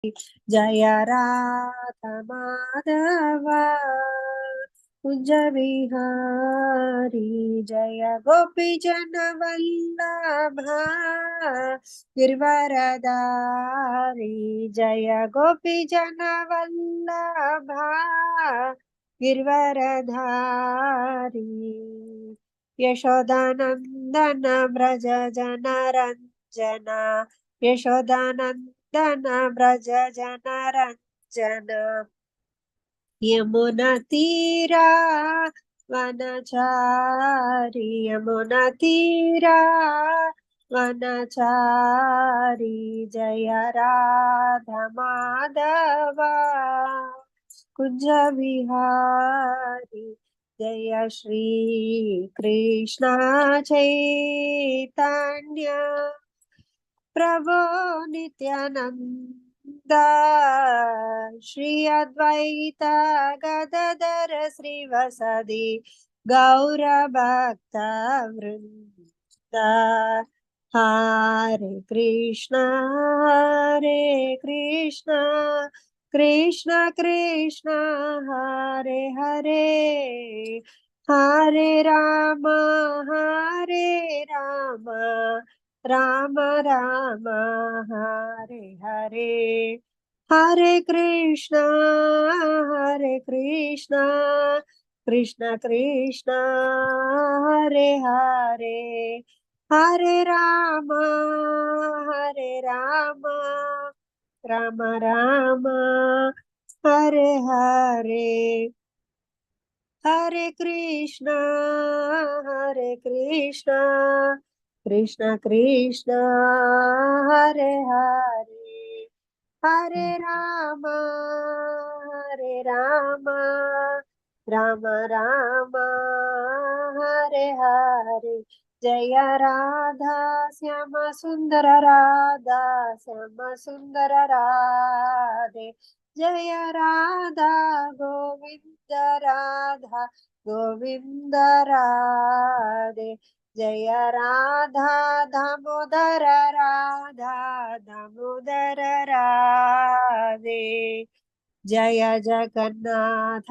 जय राधा माधव कुंज विहारी जय गोपी जन वल्लभा गिरवरधारी जय गोपी जन वल्लभा गिरवरधारी यशोदानंदन व्रज जन रंजना यशोदानंदन व्रज जन रंजन यमुना तीरा वनचारी यमुना तीरा वनचारी जय राधा माधव कुंज विहारी जय श्री कृष्ण चैतन्य प्रभो नित्यानंद श्री अद्वैत गदाधर श्रीवासदि गौर भक्त वृंद हरे कृष्णा कृष्ण कृष्ण हरे हरे हरे राम राम राम हरे हरे हरे कृष्णा कृष्ण कृष्ण हरे हरे हरे राम राम राम हरे हरे हरे कृष्णा कृष्ण कृष्ण हरे हरे हरे राम राम राम हरे हरे जय राधा श्याम सुंदर राधे जय राधा गोविंद राधे जय राधा दामोदर राधे जय जगन्नाथ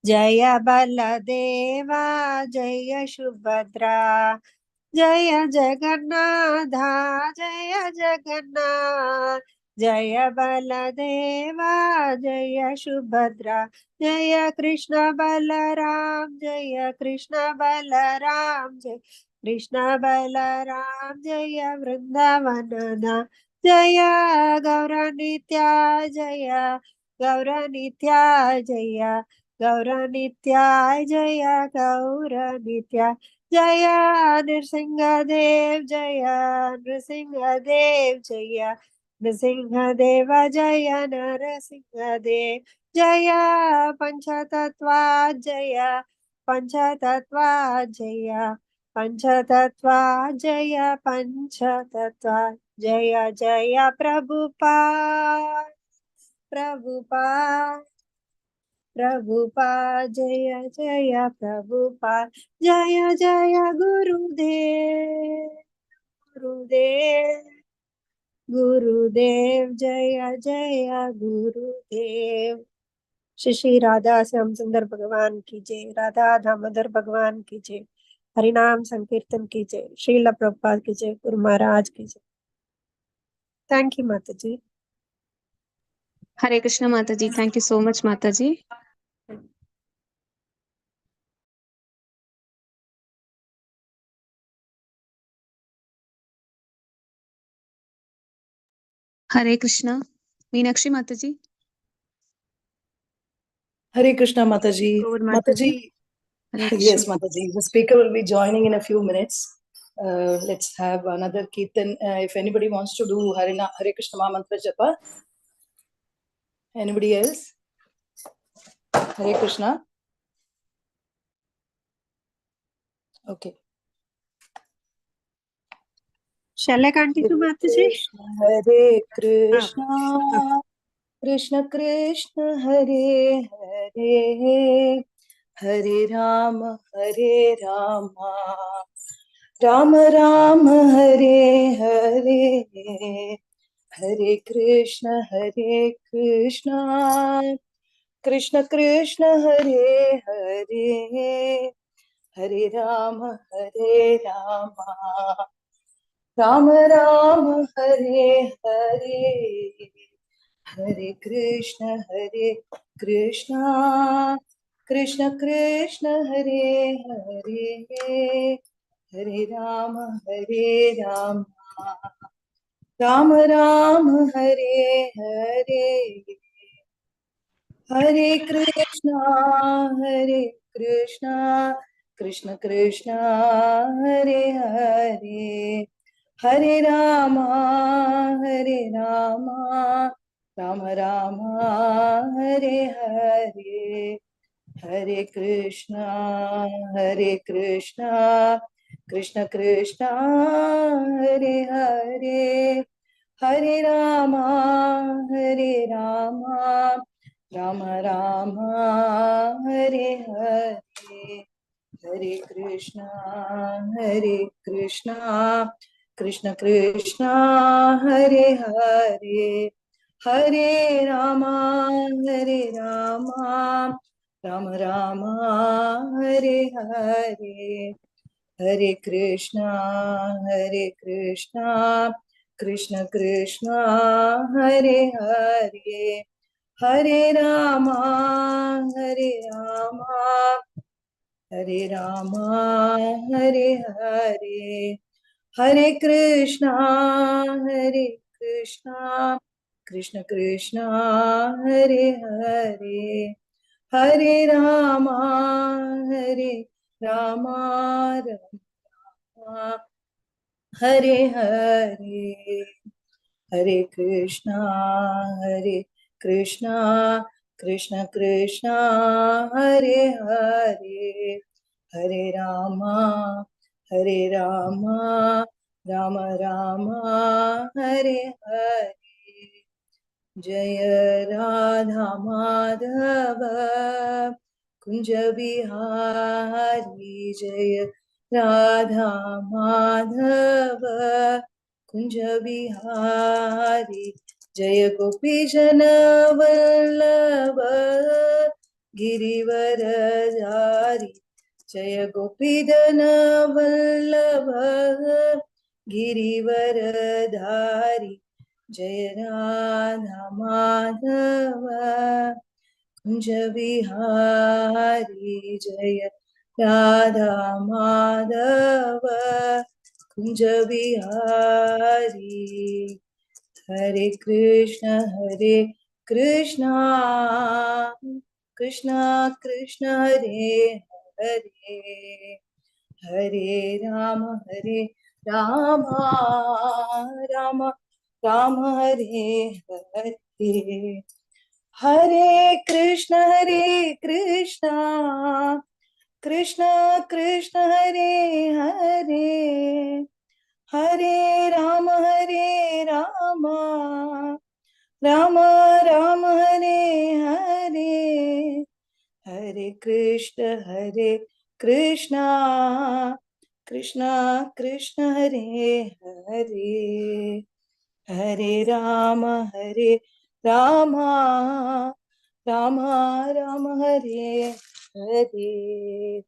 जय बलदेवा जय सुभद्रा जय जगन्नाथ जय बलदेवा जय सुभद्रा जय कृष्ण बलराम जय वृंदावन जय गौरनित्या जय गौरनित्याय जय गौरनित्याय जय नृसिंहदेव जय नृसिंहदेव जय नरसिंहदेव जय पंचतत्वा जय पंचतत्वा जय पंचतत्वा जय जय प्रभुपाद जय जय प्रभुपाद जय जय गुरुदेव जय जय गुरुदेव। श्री श्री राधा श्याम सुंदर भगवान की जय, राधा दामोदर भगवान की जय, हरिनाम संकीर्तन की जय, श्रील प्रभुपाद की जय, गुरु महाराज की जय। थैंक यू माता जी। हरे कृष्ण माता जी, थैंक यू सो मच माता जी। हरे कृष्णा मीनाक्षी माता जी। Hare Krishna Mataji. Mataji, yes Mataji. The speaker will be joining in a few minutes. Let's have another Kirtan. If anybody wants to do Hare Krishna Mantra Japa. Anybody else? Hare Krishna. Okay. Shall I continue, Mataji? Hare Krishna, Krishna Krishna Hare Hare, Hare Rama, Ram Ram Hare Hare, Hare Krishna Krishna Krishna Hare Hare, Hare Rama Ram Ram Hare Hare, Hare Krishna Krishna Krishna Hare Hare, Hare Rama Ram Ram Hare Hare, Hare Krishna Krishna Krishna Hare Hare, Hare Rama Rama Rama Hare Hare, Hare Krishna Krishna Krishna Hare Hare, Hare Rama Rama Rama Hare Hare, Hare Krishna Krishna Krishna Hare Hare, Hare Rama Rama Rama Hare Hare, Hare Krishna Krishna Krishna Hare Hare, Hare Rama Hare Rama Hare Hare, Hare Krishna Krishna Krishna Hare Hare, Hare Rama Rama Hare Hare, Hare Krishna Krishna Krishna Hare Hare, Hare Rama Rama Rama Hare Hare, Jaya Radha Madhava Kunja Bihari, Jaya Radha Madhava Kunja Bihari, Jaya Gopi Jana Vallabha Girivaradhari, Jaya Gopi Jana Vallabha Girivaradhari, Jaya Radha Madhava Kunja Bihari, Jaya Radha Madhava Kunja Bihari, Hare Krishna Krishna Krishna Hare Hare, Hare Rama Rama Rama Hare Hare, Hare Krishna Krishna Krishna Hare Hare, Hare Rama Rama Rama Hare Hare, Hare Krishna Krishna Krishna Hare Hare, Hare Rama Rama Rama Hare Hare,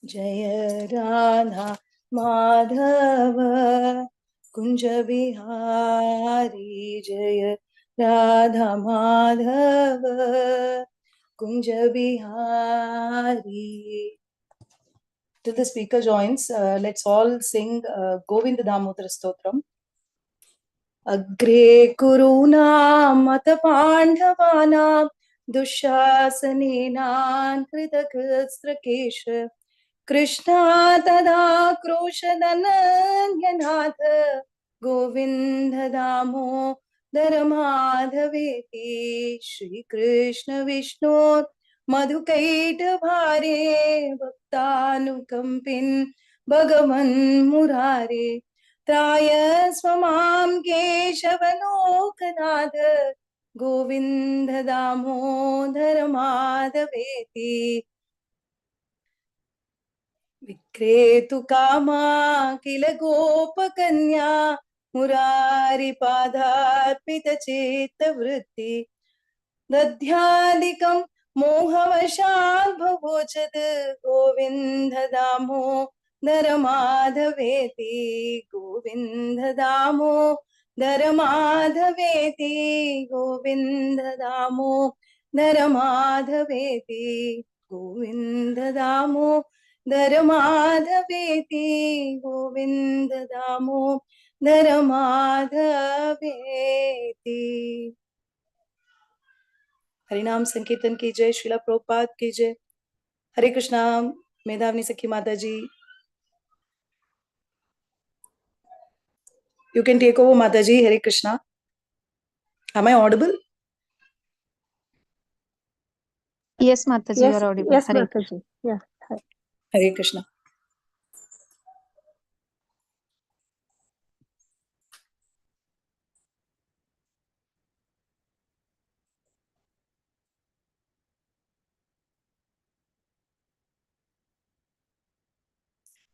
Jaya Radha Madhava Kunja Bihari, Jaya Radha Madhava Kunja Bihari. Till the speaker joins, let's all sing Govinda Damodara Stotram. Agre Kuruna Mata Pandavana Dushasanena Kritakastrakesha Krishna Tada Kroshadananyanath Govinda Damo Madhaveti Shri Krishna Vishnu Madhukaita Bhare Bhaktanukampin Bhagavan Murare Traya Swamam Keshavanokanath Govinda Damodara Madhaveti क्रेतु कामा किल गोपकन्या मुरारिपादार्पितचित्तवृत्ति दध्यादिकं मोहवशात् भवोचत् गोविन्द दामोदर माधवेति गोविन्द दामोदर माधवेति गोविन्द दामोदर माधवेति गोविन्द दामोदर माधवेति गोविन्द दामोदर माधवेति। हरिनाम संकीर्तन की जय। श्रीला प्रभुपाद की जय। हरे कृष्णा। मेधावनी सखी माता जी, you can take over, माता जी। हरे Krishna. Am I audible? Yes, Mataji, you are audible. Yes, Hare Mataji. Yeah. हरे कृष्णा।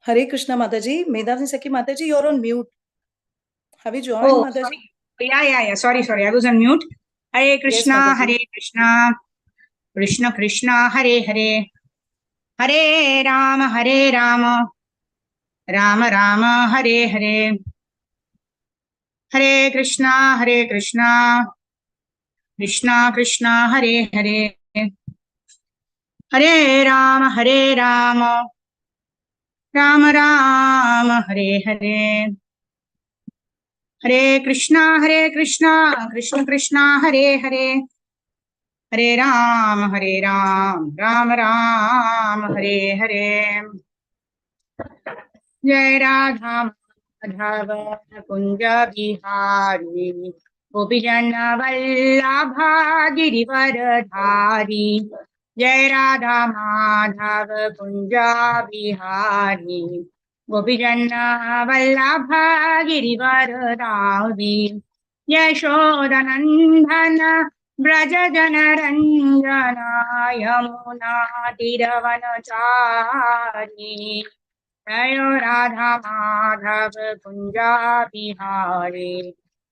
हरे कृष्णा माता जी। मेधावनी सखी माता जी, you're on mute. Have you joined, Oh, माता जी? yeah. Sorry. I was on mute. Hare Krishna, Yes, Mataji. Hare Krishna, Krishna Krishna, Hare Hare, Hare Rama, Rama Rama, Hare Hare, Hare Krishna, Krishna Krishna, Hare Hare, Hare Rama, Rama Rama, Hare Hare, Hare Krishna, Krishna Krishna, Hare Hare, Hare Ram, Ram Ram, Hare Hare. Jai Radha Madhava Kunja Bihari Gopijana Vallabha Girivardhari. Jai Radha Madhava Kunja Bihari Gopijana Vallabha Girivardhari. Yashodanandana Braja Janaranjana Yamuna Tiravanachari. Jayo Radha Madhav Kunja Bihari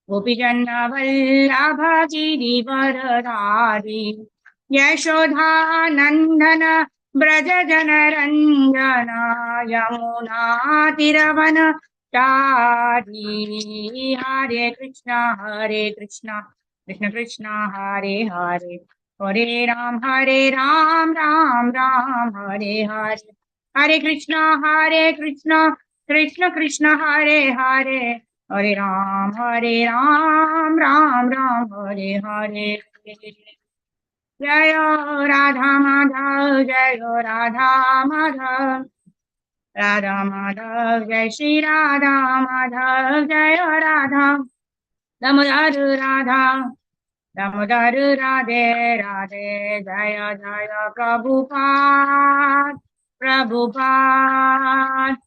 Gopijana Vallabha Girivardhari. Yashodha Nandana Braja Janaranjana Yamuna Tiravanachari. Hare Krishna, Krishna Krishna, Hare Hare, Hare Ram, Ram Ram, Hare Hare, Hare Krishna, Krishna Krishna, Hare Hare, Hare Ram, Ram Ram, Hare Hare. Jayo Radha Madhav, Jayo Radha Madhav, Radha Madhav, Jai Shri Radha Madhav, Jayo Radha Damodar Radha Damodar Radhe Radhe, Jaya Jaya Prabhupada Prabhupada.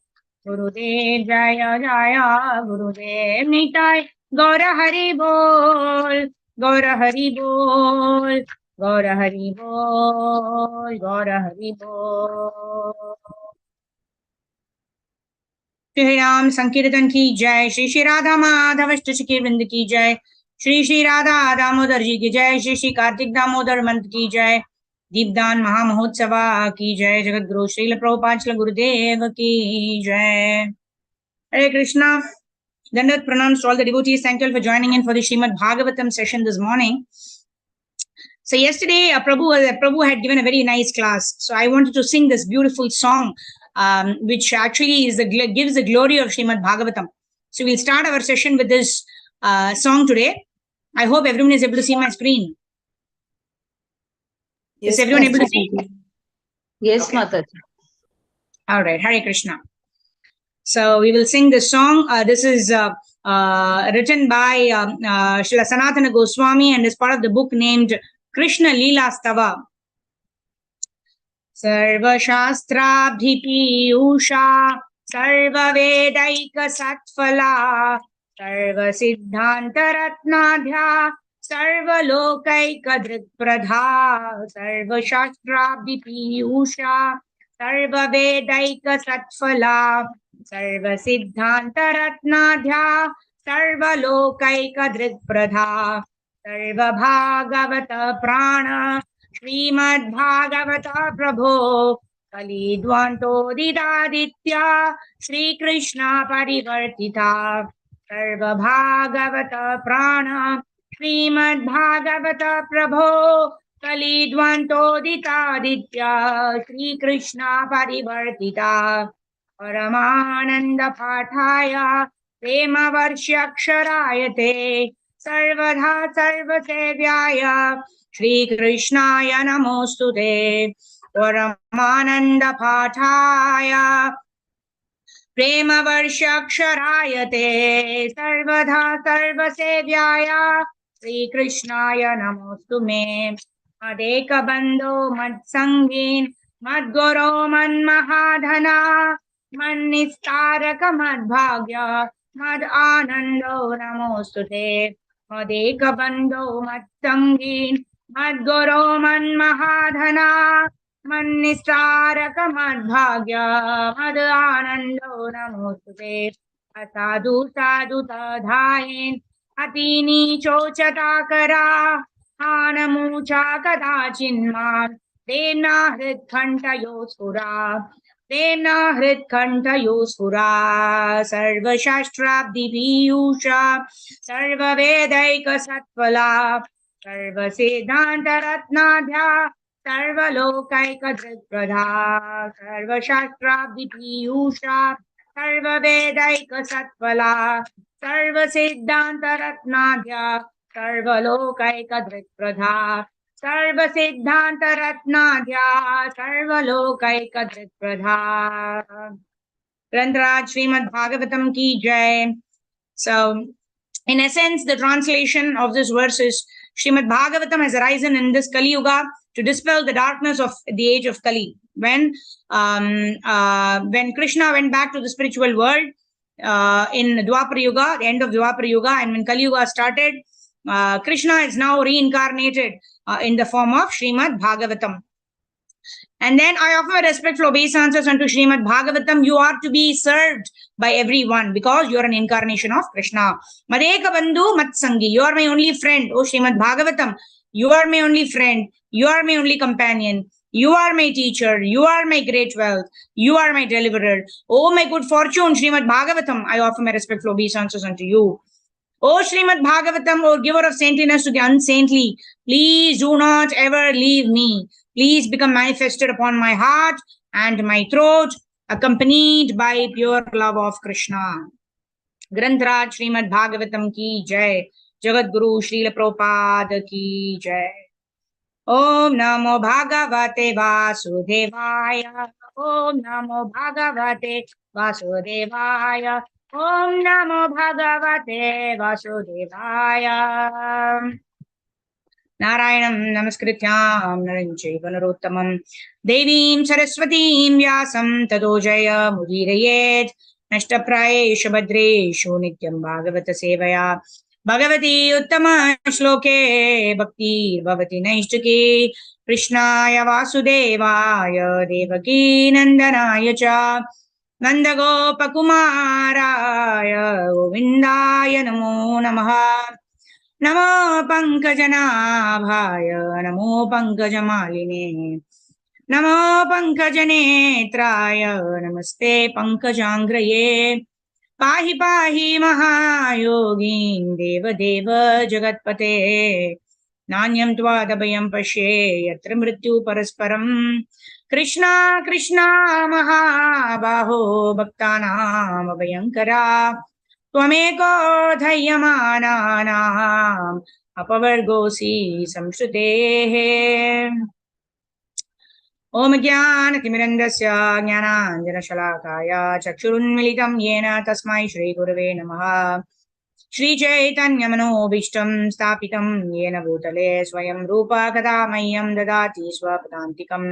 Gurudev Jaya Jaya Gurudev Nitai Gaura Hari Bol Gaura Hari Bol Gaura Hari Bol Gaura Hari Bol. Shri Ram संकीर्तन की जय। श्री श्री राधा माधव अष्टसखी वृंद की जय। श्री श्री राधा दामोदर जी की जय। श्री श्री कार्तिक दामोदर मंत्र की जय। दीपदान महामहोत्सवा की जय। जगत गुरु श्रील प्रभुपाद श्रील गुरुदेव की जय। Hare Krishna. Dandavat pranams to all the devotees. Thank you all for joining in for the Srimad Bhagavatam session this morning. So yesterday, Prabhu had given a very nice class. So I wanted to sing this beautiful song, which actually gives the glory of Srimad Bhagavatam. So we'll start our session with this song today. I hope everyone is able to see my screen. Yes, is everyone able to see? Yes, Okay. Mataji. All right, Hare Krishna. So we will sing this song. This is written by Srila Sanatana Goswami and is part of the book named Krishna Leela Stava. Sarva Shastrabhipiyusha Sarva Vedaika Satphala Sarva Siddhanta Ratnadhya Sarva Lokaika Dritpradha Sarva Shastrabhipiyusha सर्ववेदैकसत्फला सर्वसिद्धान्तरत्नाढ्या सर्वलोकैकदृक्प्रधा सर्वभागवत प्राण श्रीमद्भागवत प्रभो कलिद्वन्द्वोदितादित्या श्रीकृष्णा परिवर्तिता सर्वभागवत प्राण श्रीमद्भागवत प्रभो कलिद्वन्द्वोदितादित्या श्रीकृष्णा परिवर्तिता परमानन्द पाठाय प्रेमवर्ष्यक्षराय ते सर्वधा सर्वसेव्याय श्रीकृष्णाय नमोऽस्तुते परमानन्द पाठाय प्रेमवर्ष्यक्षराय ते सर्वधा सर्वसेव्याय श्रीकृष्णाय नमोऽस्तु मे मदेकबन्धो मत्सङ्गीन् मद्गुरो मन्महाधना मन्निस्तारक मद्भाग्य मद आनन्दो नमोऽस्तु ते मदेकबन्धो मत्सङ्गीन् मद्गुरो मन्महाधना मन्निस्तारक मद्भाग्य मद आनन्दो नमोऽस्तु ते असाधु साधु तधायेन् अतिनीचोचताकरा हानमूचा कदाचिन्मान् तेना हृत्कण्ठयो स्फुरा तेना हृत्कण्ठयो स्फुरा सर्वशास्त्राब्धिपीयूषा सर्ववेदैकसत्फला सर्वसिद्धान्तरत्नाढ्या सर्वलोकैकदृक्प्रधा सर्वशास्त्राब्धिपीयूषा सर्ववेदैकसत्फला सर्वसिद्धान्तरत्नाढ्या सर्वलोकैकदृक्प्रधा सर्वसिद्धान्तरत्नाढ्या सर्वलोकैकदृक्प्रधा ग्रंथराज श्रीमद् भागवतम की जय. So in essence, the translation of this verse is Srimad Bhagavatam has arisen in this Kali Yuga to dispel the darkness of the age of Kali. When Krishna went back to the spiritual world in Dwapara Yuga, the end of Dwapara Yuga, and when Kali Yuga started, Krishna is now reincarnated in the form of Srimad Bhagavatam. And then I offer respectful obeisances unto Srimad Bhagavatam. You are to be served by everyone because you are an incarnation of Krishna. Madeka Bandhu Matsangi. You are my only friend, O Srimad Bhagavatam. You are my only friend. You are my only companion. You are my teacher. You are my great wealth. You are my deliverer. Oh, my good fortune, Srimad Bhagavatam. I offer my respectful obeisances unto you. O Srimad Bhagavatam, O giver of saintliness to the unsaintly, please do not ever leave me. Please become manifested upon my heart and my throat, accompanied by pure love of Krishna. Grantaraj Srimad Bhagavatam ki jai. Jagat Guru Srila Prabhupada ki jai. Om Namo Bhagavate Vasudevaya. Om Namo Bhagavate Vasudevaya. Om Namo Bhagavate Vasudevaya. Narayanam Namaskrityam Naram Chaiva Narottamam Devim Saraswatim Vyasam Tado Jaya Mudirayet Nashtaprayeshu Bhadreshu Nityam Bhagavata Sevaya Bhagavati Uttama Shloke Bhakti Bhavati Naishtake Krishnaya Vasudevaya Devaki Nandanaya Cha Nandagopakumaraya Govindaya Namo Namaha Namo Pankajanaabhaya Namo Pankajamaline Namo Pankajanetraya Namaste Pankajangraye Pahi Pahi Mahayogin Deva Deva Jagatpate Nanyam Tvadabhayam Pashe Yatra Mrityu Parasparam Krishna Krishna Mahabaho Bhaktanam Abhayankara Tvameko Dhayamananam Apavargosi Samshrutehe Om Jnanatimirandasya Jnananjanashalakaya Chakshurunmilitam Yena Tasmai Shri Gurave Namaha Shri Chaitanya Manobishtam Stapitam Yena Bhutale Swayam Rupa Kadamayam Dadati Swapadantikam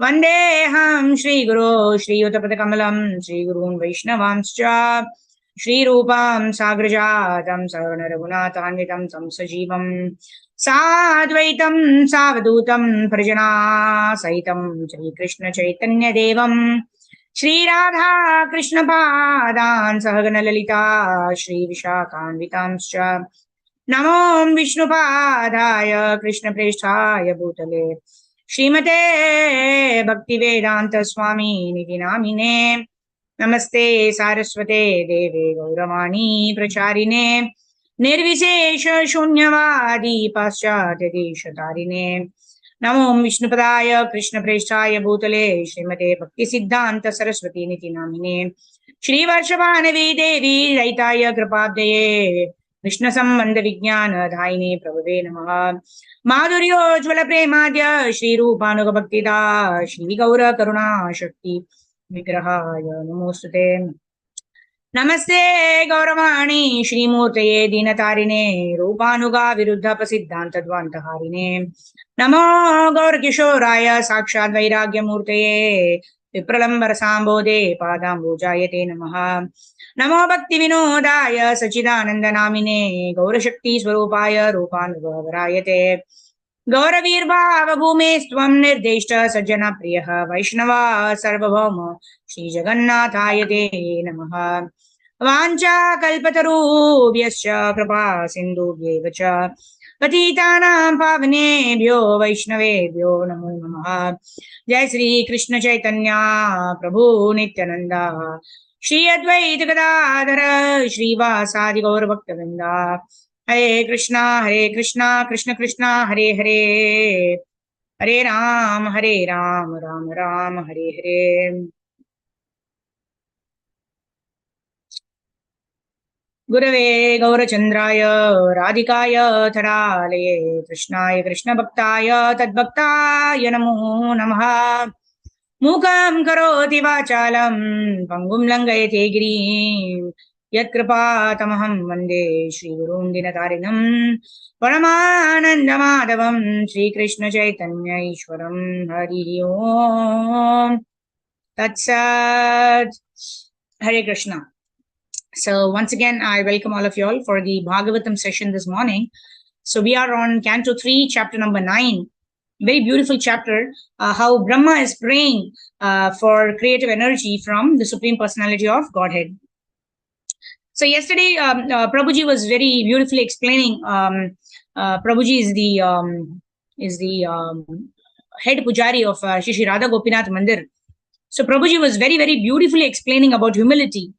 Vandeham Shri Guru Shri Uttapadakamalam Shri Gurun Vaishnavamscha Shri Rupam Sagrajatam Sarvana Raghunathanvitam Samsajivam साद्वैतं सावधूतं प्रजना सहितं श्री कृष्ण चैतन्य देवं श्री राधा कृष्ण पादान् सहगण ललिता श्री विशाखान्वितांश्च नमो विष्णुपादाय कृष्णप्रेष्ठाय भूतले श्रीमते भक्तिवेदांत स्वामी निधि नामिने नमस्ते सारस्वते देवे गौरवाणी प्रचारिणे निर्विशेष शून्यवादी पाश्चात्य देशतारिणे नमो विष्णुपदाय कृष्णप्रेष्ठाय भूतले श्रीमते भक्तिसिद्धान्त सरस्वती निधि नामिने श्रीवर्षभानवी देवी ललिताय कृपाब्धये विष्णु संबंध विज्ञान धायिने प्रभवे नमः माधुर्योज्वल प्रेमाद्य श्री रूपानुग भक्तिदा श्री गौर करुणा शक्ति विग्रहाय नमोस्तुते नमस्ते गौरवाणी श्रीमूर्तये दीनतारिणे रूपानुगा विरुद्ध प्रसिद्धांत द्वान्तहारिणे नमो गौरकिशोराय साक्षात् वैराग्यमूर्तये विप्रलम्बर सांबोधे पादाम्बुजायते नमः नमो भक्ति विनोदाय सचिदानंद नामिने गौरशक्ति स्वरूपाय रूपानुगरायते गौरवीर्भाव भूमे स्वं निर्दिष्ट सज्जन प्रिय वैष्णवा सर्वभौम श्री जगन्नाथाय ते नमः वाञ्छा कल्पतरुभ्यश्च कृपा सिन्धुभ्यैव च पतितानां पावनेभ्यो वैष्णवेभ्यो नमो नमः जय श्री कृष्ण चैतन्य प्रभु नित्यानंद श्री अद्वैत गदाधर श्रीवासादि गौर भक्तवृंद हरे कृष्णा कृष्ण कृष्ण हरे हरे हरे राम राम राम हरे हरे गुरवे गौरचंद्राय राधिकाय तदालये कृष्णाय कृष्ण भक्ताय तद्भक्ताय नमो नमः मूकं करोति वाचालं पंगुं लंघयते गिरिं यत्कृपातमहं वन्दे श्रीगुरुं दिनतारिणं परमानन्दमाधवं श्रीकृष्ण चैतन्य ईश्वरं हरि ओम तत्सत् हरे Krishna. So once again, I welcome all of you all for the Bhagavatam session this morning. So we are on Canto 3, chapter number 9. Very beautiful chapter, how Brahma is praying for creative energy from the Supreme Personality of Godhead. So yesterday, Prabhuji was very beautifully explaining. Prabhuji is the head pujari of Shri Radha Gopinath Mandir. So Prabhuji was very, very beautifully explaining about humility,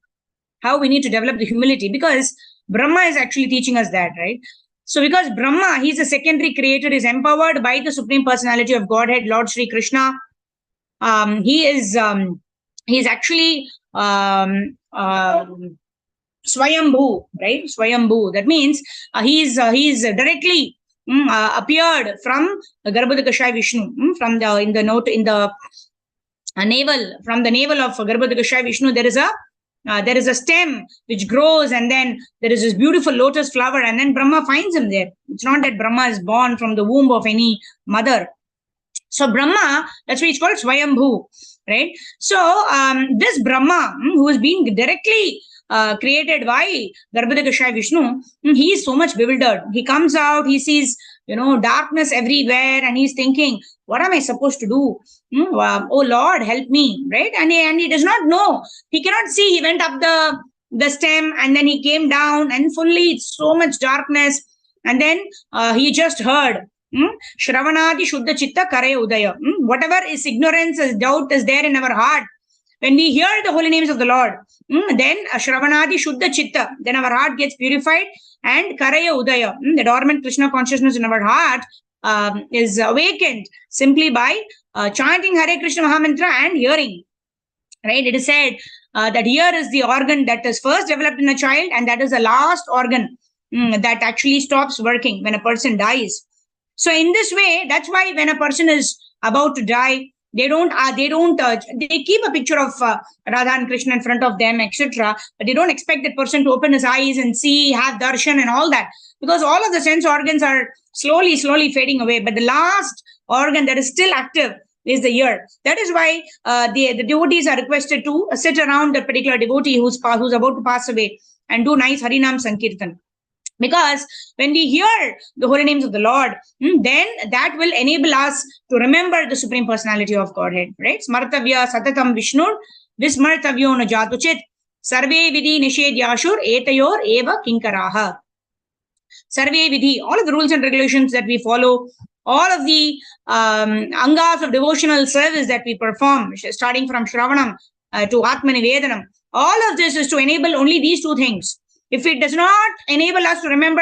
how we need to develop the humility, because Brahma is actually teaching us that, right? So because Brahma, he's a secondary creator, is empowered by the Supreme Personality of Godhead, Lord Shri Krishna. He's actually Swayambhu, right? Swayambhu. That means he's directly appeared from Garbhodakashayi Vishnu, from the navel, from the navel of Garbhodakashayi Vishnu. There is a stem which grows, and then there is this beautiful lotus flower, and then Brahma finds him there. It's not that Brahma is born from the womb of any mother. So Brahma, that's why it's called Swayambhu, right? So this Brahma, who is being directly created by Garbhodakashayi Vishnu, he is so much bewildered. He comes out, he sees, darkness everywhere, and he's thinking, what am I supposed to do? Oh Lord, help me, right? And he does not know. He cannot see. He went up the stem, and then he came down, and fully it's so much darkness. And then he just heard, Shravanadi Shuddha Chitta Kare Udaya. Whatever is ignorance, is doubt is there in our heart. When we hear the holy names of the Lord, then Shravanadi Shuddha Chitta, then our heart gets purified, and Karaya Udaya, the dormant Krishna consciousness in our heart is awakened simply by chanting Hare Krishna Mahamantra and hearing. Right? It is said that ear is the organ that is first developed in a child, and that is the last organ that actually stops working when a person dies. So in this way, that's why when a person is about to die, they keep a picture of Radha and Krishna in front of them, etc. But they don't expect that person to open his eyes and see, have darshan and all that, because all of the sense organs are slowly fading away. But the last organ that is still active is the ear. That is why the devotees are requested to sit around a particular devotee who's about to pass away and do nice Harinam Sankirtan. Because when we hear the holy names of the Lord, then that will enable us to remember the Supreme Personality of Godhead, right? Smartavya satatam Vishnur, vismartavyo na jatuchit, sarve vidhi nishedhyashur, etayor eva kinkaraha. Sarve vidhi, all of the rules and regulations that we follow, all of the angas of devotional service that we perform, starting from Shravanam to Atmanivedanam, all of this is to enable only these two things. If it does not enable us to remember,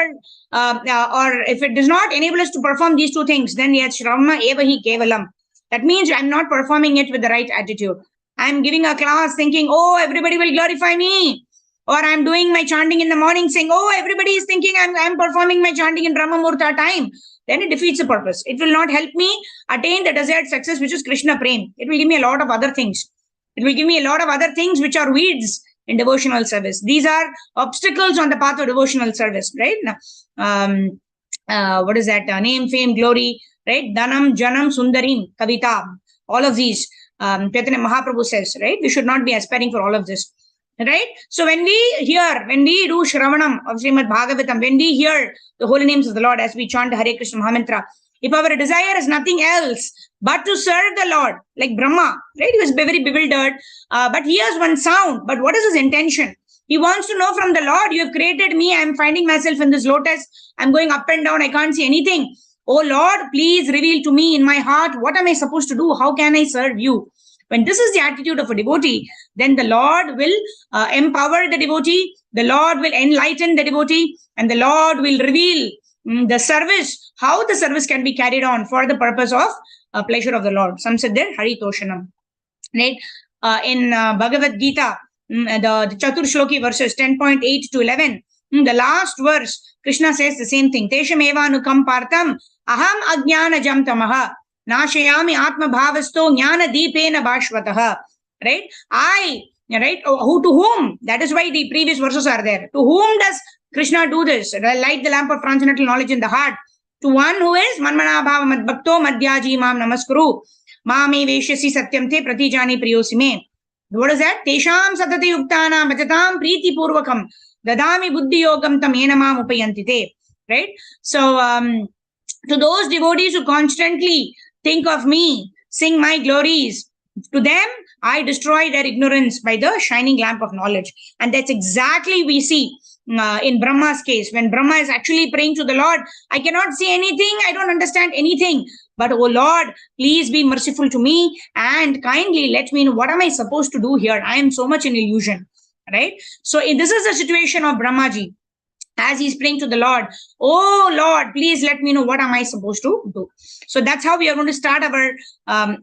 or if it does not enable us to perform these two things, then yet Shravana eva hi kevalam. That means I'm not performing it with the right attitude. I'm giving a class thinking, oh, everybody will glorify me. Or I'm doing my chanting in the morning saying, oh, everybody is thinking I'm performing my chanting in Brahma Murta time. Then it defeats the purpose. It will not help me attain the desired success, which is Krishna Prem. It will give me a lot of other things. It will give me a lot of other things which are weeds in devotional service. These are obstacles on the path of devotional service, right? What is that? Name, fame, glory, right? Dhanam, Janam, Sundarim, Kavita. All of these, Chaitanya Mahaprabhu says, right? We should not be aspiring for all of this, right? So when we do Shravanam of Srimad Bhagavatam, when we hear the holy names of the Lord as we chant Hare Krishna Mahamantra, if our desire is nothing else but to serve the Lord, like Brahma, right? He was very bewildered, but he has one sound. But what is his intention? He wants to know from the Lord, you have created me. I'm finding myself in this lotus. I'm going up and down. I can't see anything. Oh Lord, please reveal to me in my heart, what am I supposed to do? How can I serve you? When this is the attitude of a devotee, then the Lord will empower the devotee. The Lord will enlighten the devotee, and the Lord will reveal the service, how the service can be carried on for the purpose of pleasure of the Lord. Some said there, Hari Toshanam. Right? In Bhagavad Gita, the Chatur Shloki verses 10.8 to 11, the last verse, Krishna says the same thing. Tesham eva nukam partam aham ajnana jam tamaha nashayami atma bhavasto jnana deepena bhashvataha. Right? Right? Who to whom? That is why the previous verses are there. To whom does Krishna do this? Light the lamp of transcendental knowledge in the heart. To one who is manmana bhava madbhakto madhyaji mam namaskuru mame veshyasi satyam te pratijani priyosime. What is that? Tesham satati yuktana bhajatam priti purvakam dadami buddhi yogam tam enamam upayantite. Right? So, to those devotees who constantly think of me, sing my glories, to them, I destroy their ignorance by the shining lamp of knowledge. And that's exactly we see in Brahma's case. When Brahma is actually praying to the Lord, I cannot see anything, I don't understand anything. But, oh Lord, please be merciful to me and kindly let me know what am I supposed to do here. I am so much in illusion, right? So this is the situation of Brahmaji. As he's praying to the Lord, oh Lord, please let me know what am I supposed to do. So that's how we are going to start our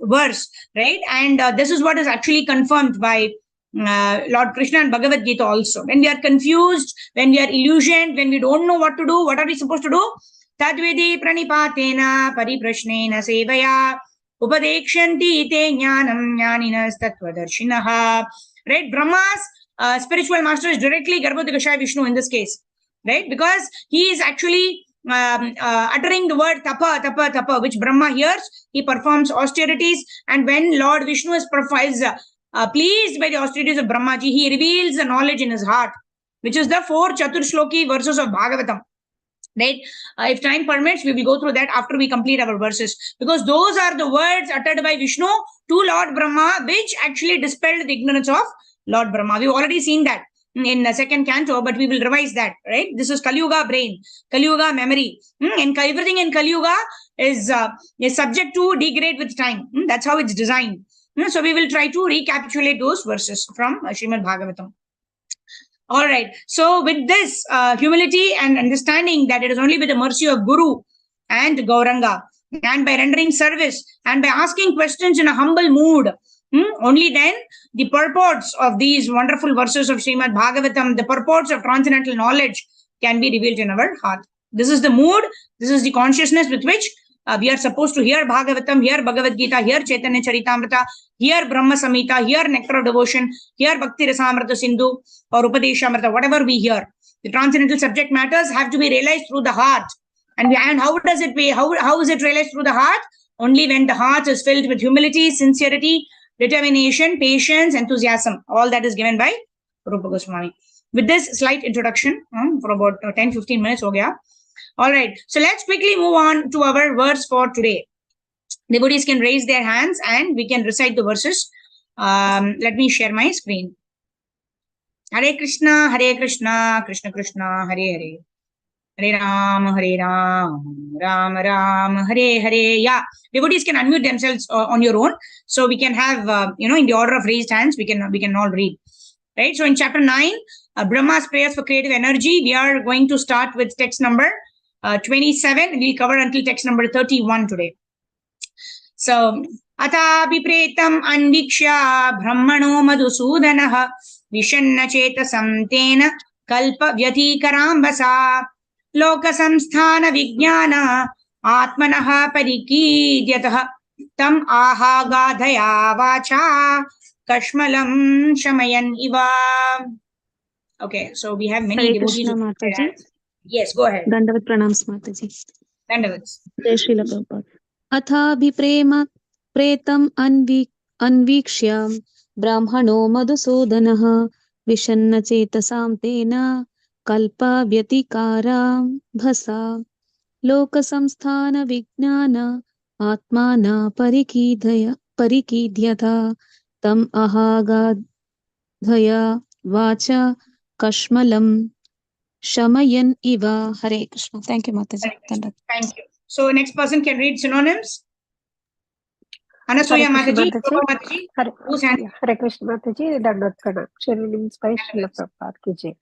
verse, right? And this is what is actually confirmed by Lord Krishna and Bhagavad Gita also. When we are confused, when we are illusioned, when we don't know what to do, what are we supposed to do? Tadvidi pranipatena pariprashnena sevaya upadekshanti te jnanam jnaninas tattvadarshinaha. Right? Brahma's spiritual master is directly Garbhodakashaya Vishnu in this case. Right? Because he is actually uttering the word tapa, tapa, tapa, which Brahma hears. He performs austerities. And when Lord Vishnu is pleased by the austerities of Brahmaji, he reveals the knowledge in his heart, which is the 4 Chatur Shloki verses of Bhagavatam. Right? If time permits, we will go through that after we complete our verses. Because those are the words uttered by Vishnu to Lord Brahma, which actually dispelled the ignorance of Lord Brahma. We've already seen that in the second canto, but we will revise that, right? This is Kali Yuga brain, Kali Yuga memory. And everything in Kali Yuga is subject to degrade with time. That's how it's designed. So we will try to recapitulate those verses from Srimad Bhagavatam. All right. So with this humility and understanding that it is only with the mercy of Guru and Gauranga, and by rendering service and by asking questions in a humble mood, only then the purports of these wonderful verses of Srimad Bhagavatam, the purports of transcendental knowledge can be revealed in our heart. This is the mood, this is the consciousness with which we are supposed to hear Bhagavatam, hear Bhagavad Gita, hear Chaitanya Charitamrita, hear Brahma Samhita, hear Nectar of Devotion, hear Bhakti Rasamrita Sindhu or Upadeshamrita, whatever we hear. The transcendental subject matters have to be realized through the heart. And how does it be? How is it realized through the heart? Only when the heart is filled with humility, sincerity, determination, patience, enthusiasm. All that is given by Rupa Goswami. with this slight introduction for about 10-15 minutes. Ho gaya. All right. So let's quickly move on to our verse for today. Devotees can raise their hands and we can recite the verses. Let me share my screen. Hare Krishna, Krishna Krishna, Hare Hare. Hare Ram, Ram Ram, Hare Hare. Yeah, devotees can unmute themselves on your own. So we can have, in the order of raised hands, we can all read. Right. So in chapter 9, Brahma's prayers for creative energy, we are going to start with text number 27. We'll cover until text number 31 today. So, Ata Vipretam Anviksha Brahmano Madhusudanaha Vishanna Chetasam Tena Kalpa Vyatikarambasa Loka Samsthana Vijnana Atmanaha Parikidyataha Tam Aha Gadhaya Vacha Kashmalam Shamayan Iva. Okay, so we have many Hare devotees. Krishna Mataji. Yes, go ahead. Dandavat pranams Mataji. Dandavats. Jai Srila Prabhupada. Atha pretam anvikshya brahmano madhusudanaha vishanna chetasam tena kalpa vyatikara bhasa loka samsthana vijnana atmana parikidyatha tam ahagadhaya vacha kashmalam shamayan iva. Hare Krishna. Thank you, Mataji. Thank you. So next person can read synonyms. Anasuya Mataji, Mataji. Hare Krishna Mataji, Dandavat Pranam. Synonyms by Srila Prabhupada ki jai.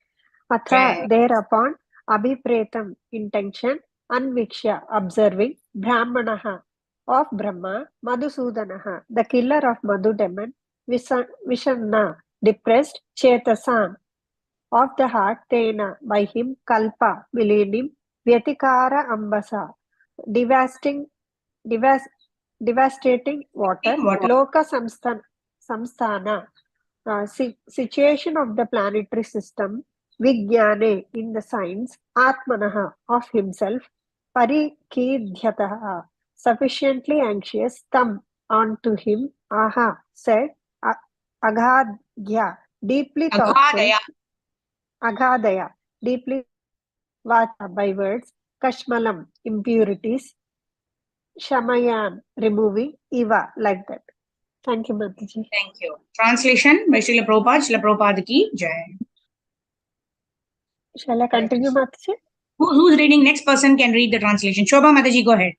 Atha, thereupon, Abhipretam, intention, Anviksha, observing, Brahmanaha, of Brahma, Madhusudanaha, the killer of Madhu demon, Vishanna, depressed, Chetasam, of the heart, Tena, by him, Kalpa, millennium, Vyatikara Ambasa, devastating water, Loka Samsthana, situation of the planetary system, Vijnane, in the science, Atmanaha, of himself, Parikidhyataha, sufficiently anxious, Tam, onto him, Aha, said, Agadhya, deeply thoughtful, Agadhaya, deeply Vacha, by words, Kashmalam, impurities, Shamayan, removing, Iva, like that. Thank you, Mataji. Thank you. Translation by Srila Prabhupada ki jai. Shall I continue, Mataji? Who's reading? Next person can read the translation. Shobha Mataji, go ahead.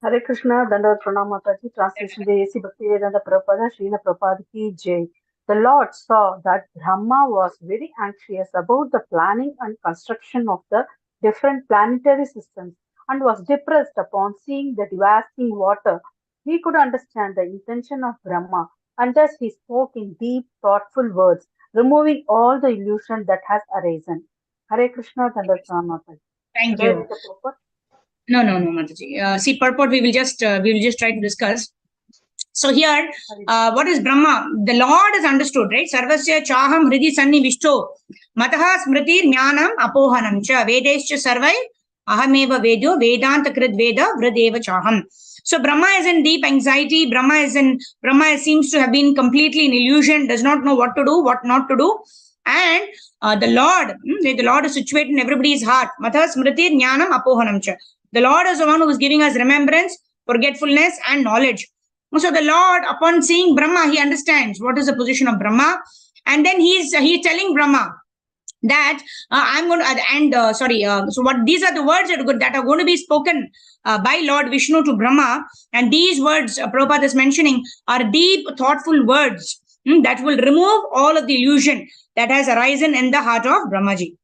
Hare Krishna, Dandavat Pranam Mataji. Translation by A.C. Bhaktivedanta Prabhupada, Srila Prabhupada ki jai. The Lord saw that Brahma was very anxious about the planning and construction of the different planetary systems and was depressed upon seeing the devastating water. He could understand the intention of Brahma, and thus he spoke in deep, thoughtful words, removing all the illusion that has arisen. Hare Krishna, Dandavat Pranam Mataji. Thank you. No, Mataji. See, purport we will just try to discuss. So here, what is Brahma? The Lord is understood, right? Sarvasya chaham hridi sanni vishto mataha smriti jnanam apohanam cha vedescha sarvai ahameva vedyo vedanta krid veda vrideva chaham. So Brahma is in deep anxiety. Brahma seems to have been completely in illusion, does not know what to do, what not to do. And the Lord is situated in everybody's heart. Mataha smriti jnanam apohanam cha. The Lord is the one who is giving us remembrance, forgetfulness, and knowledge. So the Lord, upon seeing Brahma, he understands what is the position of Brahma, and then he's telling Brahma that I'm going to so what these are the words that are going to be spoken by Lord Vishnu to Brahma, and these words Prabhupada is mentioning are deep, thoughtful words that will remove all of the illusion that has arisen in the heart of Brahmaji,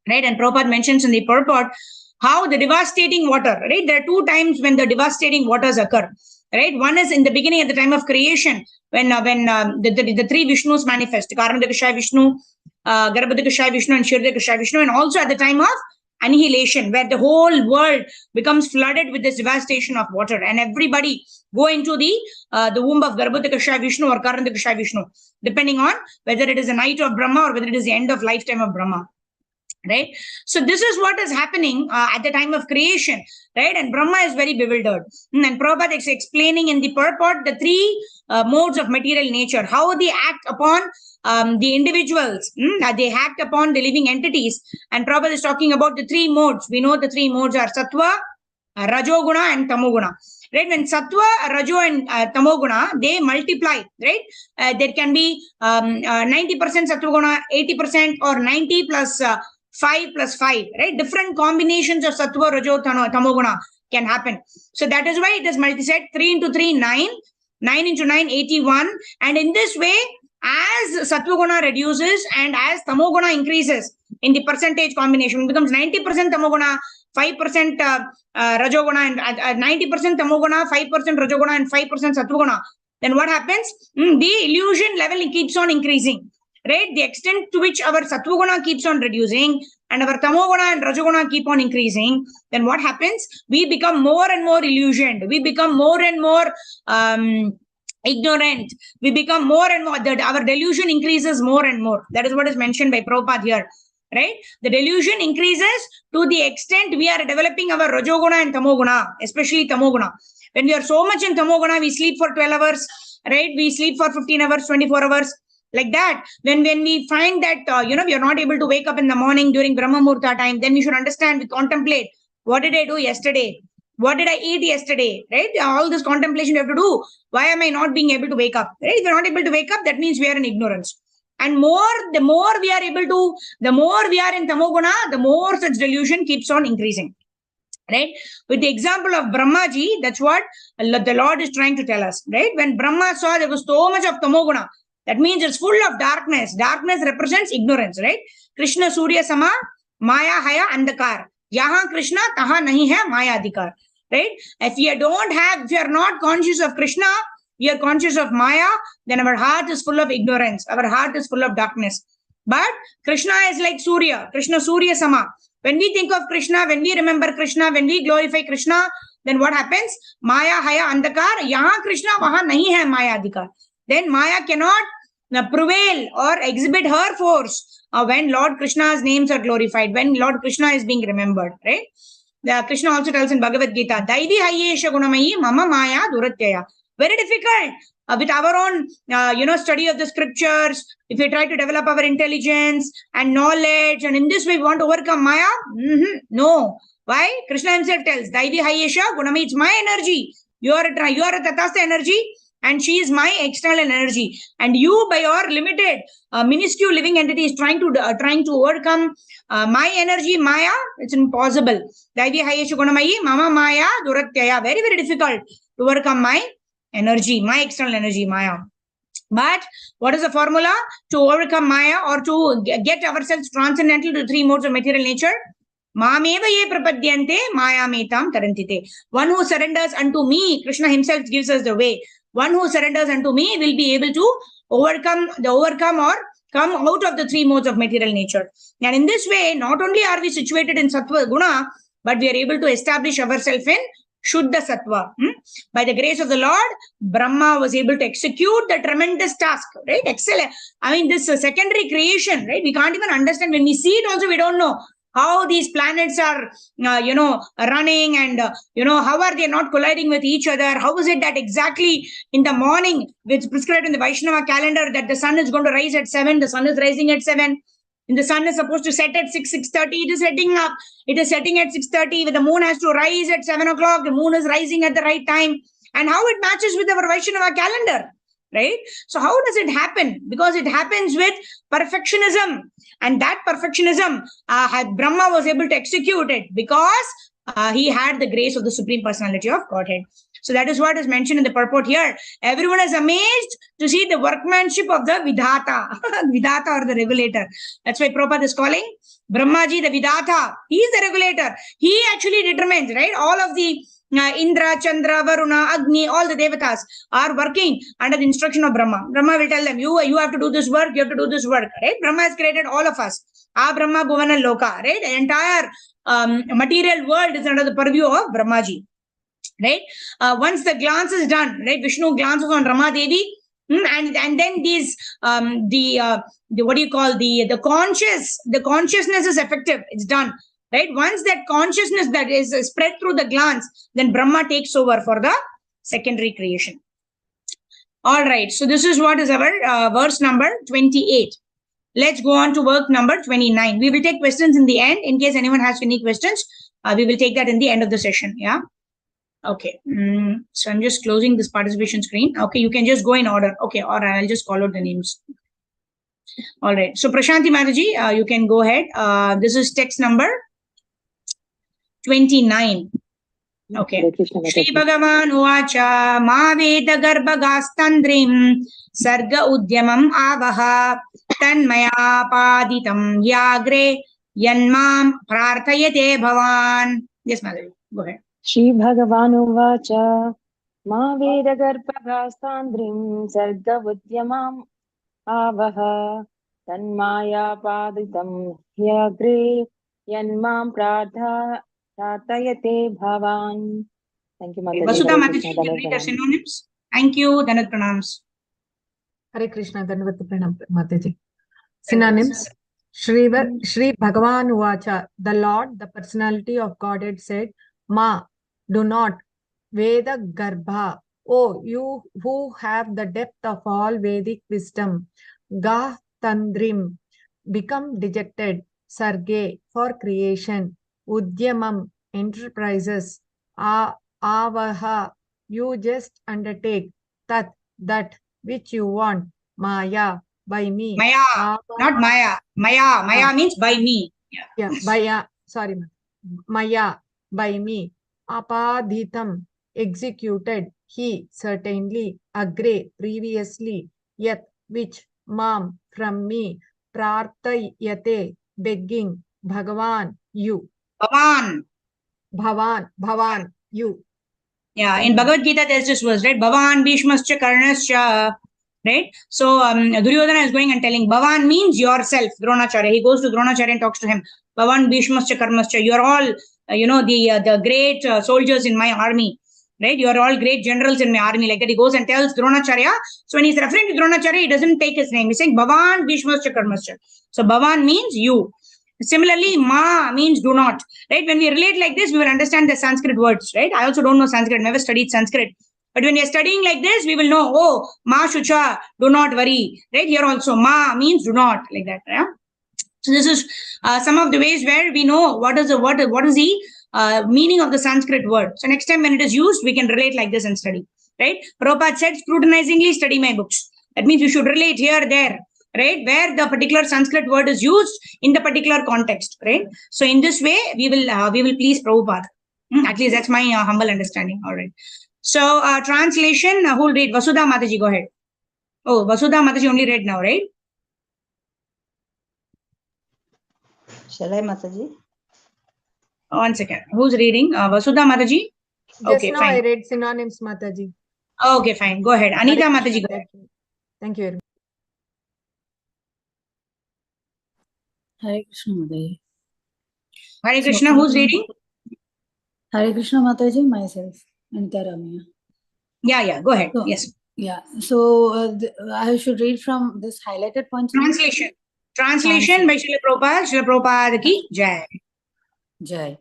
right? And Prabhupada mentions in the purport how the devastating water, right? There are two times when the devastating waters occur. Right, one is in the beginning at the time of creation when the three Vishnus manifest, Karanadakashaya Vishnu, Garbhadakashaya Vishnu, and Kshiradakashaya Vishnu, and also at the time of annihilation where the whole world becomes flooded with this devastation of water, and everybody go into the womb of Garbhadakashaya Vishnu or Karanadakashaya Vishnu, depending on whether it is the night of Brahma or whether it is the end of lifetime of Brahma. Right? So this is what is happening at the time of creation, right? And Brahma is very bewildered. And Prabhupada is explaining in the purport the three modes of material nature, how they act upon the individuals, they act upon the living entities. And Prabhupada is talking about the three modes. We know the three modes are Sattva, Rajoguna and Tamoguna. Right? When Sattva, Rajo and Tamoguna, they multiply, right? There can be 90% Sattva-guna, 80% or 90 plus 5 plus 5, right? Different combinations of Sattva, Rajo, Tamoguna can happen. So that is why it is multi-set. 3 into 3, 9. 9 into 9, 81. And in this way, as Sattva-guna reduces and as Tamoguna increases in the percentage combination, it becomes 90% Tamoguna, 5% Rajoguna, and 90% Tamoguna, 5% Rajoguna, and 5% Sattva-guna. Then what happens? The illusion level keeps on increasing. Right? The extent to which our Sattva-guna keeps on reducing and our Tamoguna and Rajoguna keep on increasing, then what happens? We become more and more illusioned. We become more and more ignorant. We become more and more, our delusion increases more and more. That is what is mentioned by Prabhupada here. Right? The delusion increases to the extent we are developing our Rajoguna and Tamoguna, especially Tamoguna. When we are so much in Tamoguna, we sleep for 12 hours, right? We sleep for 15 hours, 24 hours. Like that, when we find that, we are not able to wake up in the morning during Brahma Muhurta time, then we should understand, we contemplate, what did I do yesterday? What did I eat yesterday? Right? All this contemplation you have to do. Why am I not being able to wake up? Right? If you're not able to wake up, that means we are in ignorance. And the more we are in Tamoguna, the more such delusion keeps on increasing. Right? With the example of Brahmaji, that's what the Lord is trying to tell us. Right? When Brahma saw there was so much of Tamoguna, that means it's full of darkness. Darkness represents ignorance, right? Krishna Surya Sama, Maya Haya Andakar. Yahan Krishna, taha nahi hai Maya Adhikar. Right? If you are not conscious of Krishna, we are conscious of Maya, then our heart is full of ignorance. Our heart is full of darkness. But Krishna is like Surya. Krishna Surya Sama. When we think of Krishna, when we remember Krishna, when we glorify Krishna, then what happens? Maya Haya Andakar. Yahan Krishna, wahan nahi hai Maya Adhikar. Then Maya cannot prevail or exhibit her force when Lord Krishna's names are glorified, when Lord Krishna is being remembered, right? Krishna also tells in Bhagavad Gita, Daivi Hayesha Gunamayi Mama Maya Duratyaya. Very difficult with our own, study of the scriptures. If we try to develop our intelligence and knowledge, and in this way we want to overcome Maya, no. Why? Krishna himself tells, Daivi Hayesha Gunamayi, it's my energy. You are a Tatastha energy. And she is my external energy. And you, by your limited, minuscule living entity, is trying to overcome my energy, Maya. It's impossible. Daivi Hayeshu Gunamayi, Mama Maya Duratyaya. Very, very difficult to overcome my energy, my external energy, Maya. But what is the formula to overcome Maya or to get ourselves transcendental to the three modes of material nature? Mameva ye prapadyante Maya metam tarantite. One who surrenders unto me, Krishna himself gives us the way. One who surrenders unto me will be able to overcome or come out of the three modes of material nature. And in this way, not only are we situated in Sattva Guna, but we are able to establish ourselves in Shuddha Sattva. By the grace of the Lord, Brahma was able to execute the tremendous task, right? Excellent. I mean, this secondary creation, right? We can't even understand. When we see it also, we don't know how these planets are, running and, how are they not colliding with each other? How is it that exactly in the morning, it's prescribed in the Vaishnava calendar that the sun is going to rise at 7, the sun is rising at 7. And the sun is supposed to set at 6:30, it is setting up. It is setting at 6:30. The moon has to rise at 7 o'clock. The moon is rising at the right time. And how it matches with our Vaishnava calendar. Right? So how does it happen? Because it happens with perfectionism. And that perfectionism, Brahma was able to execute it because he had the grace of the Supreme Personality of Godhead. So that is what is mentioned in the purport here. Everyone is amazed to see the workmanship of the Vidhata. Vidhata or the regulator. That's why Prabhupada is calling Brahmaji the Vidhata. He is the regulator. He actually determines, right? All of the Indra, Chandra, Varuna, Agni, all the devatas are working under the instruction of Brahma. Brahma will tell them, you have to do this work, you have to do this work, right? Brahma has created all of us. Brahma, Bhuvana, Loka, right? The entire material world is under the purview of Brahmaji, right? Once the glance is done, right? Vishnu glances on Rama Devi. And then these the what do you call the consciousness is effective. It's done, right? Once that consciousness that is spread through the glands, then Brahma takes over for the secondary creation. All right, so this is what is our verse number 28. Let's go on to work number 29. We will take questions in the end. In case anyone has any questions, we will take that in the end of the session. Yeah. Okay. So I'm just closing this participation screen. Okay, you can just go in order. Okay, or I'll just call out the names. All right. So Prashanti Mataji, you can go ahead. This is text number 29. Okay. Shri Bhagavan Uvacha Ma Veda Garbhagastandrim Sarga Udyamam Avaha Tanmaya Paditam Yagre Yanmam Prarthayate Bhavan. Yes, Mataji, go ahead. Shri Bhagavan Uvacha Ma Veda Garbhagastandrim Sarga Udyamam Avaha Tanmaya Paditam Yagre Yanmam Prarthayate Bhavan. Thank you, Mataji. Vasudha Mataji, can you read the synonyms? Thank you. Danat Pranams. Hare Krishna, Dandavat Pranam Mataji. Synonyms. Shri Bhagavan Uvacha, the Lord, the personality of Godhead said, Ma, do not, Veda Garbha, oh, you who have the depth of all Vedic wisdom, Gah Tandrim, become dejected, Sarge, for creation, Udyamam, enterprises, Avaha, you just undertake, Tat, that which you want, Maya, by me. Maya, not Maya. Maya means by me. Yeah, Maya, sorry, Maya, by me. Apadhitam, executed, he, certainly, agre, previously, yet, which, mam, from me, prarthayate, begging, Bhagavan, you. Bhavan, you. Yeah, in Bhagavad Gita, there's this verse, right? Bhavan Bhishmascha Karnascha, right? So Duryodhana is going and telling, Bhavan means yourself, Dronacharya. He goes to Dronacharya and talks to him. Bhavan Bhishmascha Karnascha, you're all, the great soldiers in my army, right? You're all great generals in my army. Like that, he goes and tells Dronacharya. So when he's referring to Dronacharya, he doesn't take his name. He's saying Bhavan Bhishmascha Karnascha. So Bhavan means you. Similarly, ma means do not, right? When we relate like this, we will understand the Sanskrit words, right? I also don't know Sanskrit, never studied Sanskrit. But when we are studying like this, we will know, oh, ma shucha, do not worry, right? Here also, ma means do not, like that, yeah? So this is some of the ways where we know what is the meaning of the Sanskrit word. So next time when it is used, we can relate like this and study, right? Prabhupada said, scrutinizingly study my books. That means you should relate here, there, right? Where the particular Sanskrit word is used in the particular context, right? So in this way, we will please Prabhupada. At least that's my humble understanding. All right. So translation, who will read? Vasudha Mataji, go ahead. Oh, Vasudha Mataji only read now, right? Shall I, Mataji? 1 second. Who's reading? Vasudha Mataji? Just Okay, now fine. I read synonyms, Mataji. Okay, fine. Go ahead. Anita Hare Mataji, Krishna, go ahead. Thank you very much. Hare Krishna, Mataji. Hare Krishna, who's reading? Hare Krishna, Mataji, myself, Anita Ramya. Yeah, go ahead. So, Yes. Yeah, so I should read from this highlighted points. Translation by Srila Prabhupada. Srila Prabhupada ki Jai. Jai.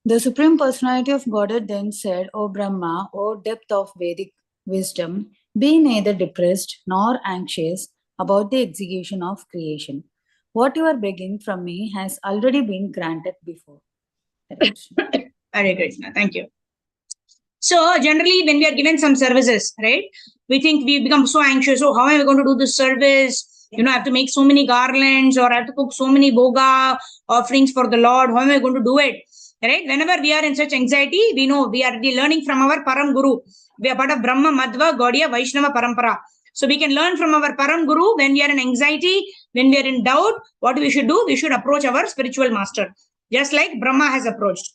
The Supreme Personality of Godhead then said, O Brahma, O depth of Vedic wisdom, be neither depressed nor anxious about the execution of creation. What you are begging from me has already been granted before. Hare Krishna. Thank you. So generally, when we are given some services, right, we think we become so anxious. Oh, how am I going to do this service? I have to make so many garlands, or I have to cook so many bhoga offerings for the Lord. How am I going to do it? Right? Whenever we are in such anxiety, we know we are learning from our Param Guru. We are part of Brahma, Madhva, Gaudiya, Vaishnava Parampara. So we can learn from our Param Guru when we are in anxiety, when we are in doubt. What we should do? We should approach our spiritual master, just like Brahma has approached.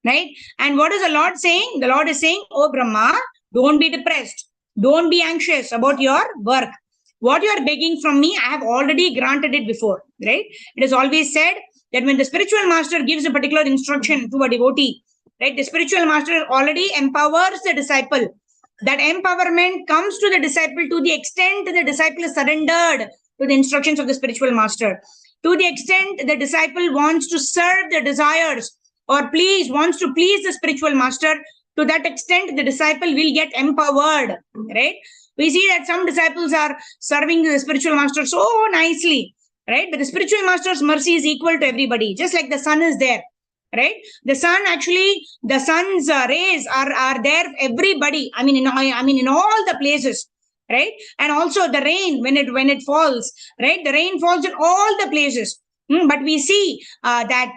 Right? And what is the Lord saying? The Lord is saying, oh Brahma, don't be depressed. Don't be anxious about your work. What you are begging from me, I have already granted it before. Right? It is always said that when the spiritual master gives a particular instruction to a devotee, right, the spiritual master already empowers the disciple That empowerment comes to the disciple to the extent the disciple is surrendered to the instructions of the spiritual master. To the extent the disciple wants to serve the desires or wants to please the spiritual master, to that extent the disciple will get empowered, right? We see that some disciples are serving the spiritual master so nicely, right? But the spiritual master's mercy is equal to everybody, just like the sun is there, right? The sun, actually, the sun's rays are there for everybody. I mean, in all the places, right? And also the rain, when it falls, right? The rain falls in all the places. But we see that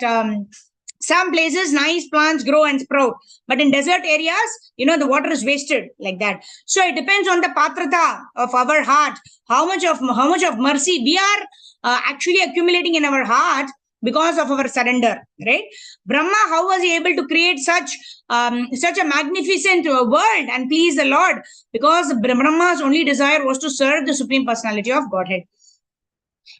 some places nice plants grow and sprout, but in desert areas, the water is wasted like that. So it depends on the patrata of our heart, how much of mercy we are actually accumulating in our heart because of our surrender, right? Brahma, how was he able to create such a magnificent world and please the Lord? Because Brahma's only desire was to serve the Supreme Personality of Godhead.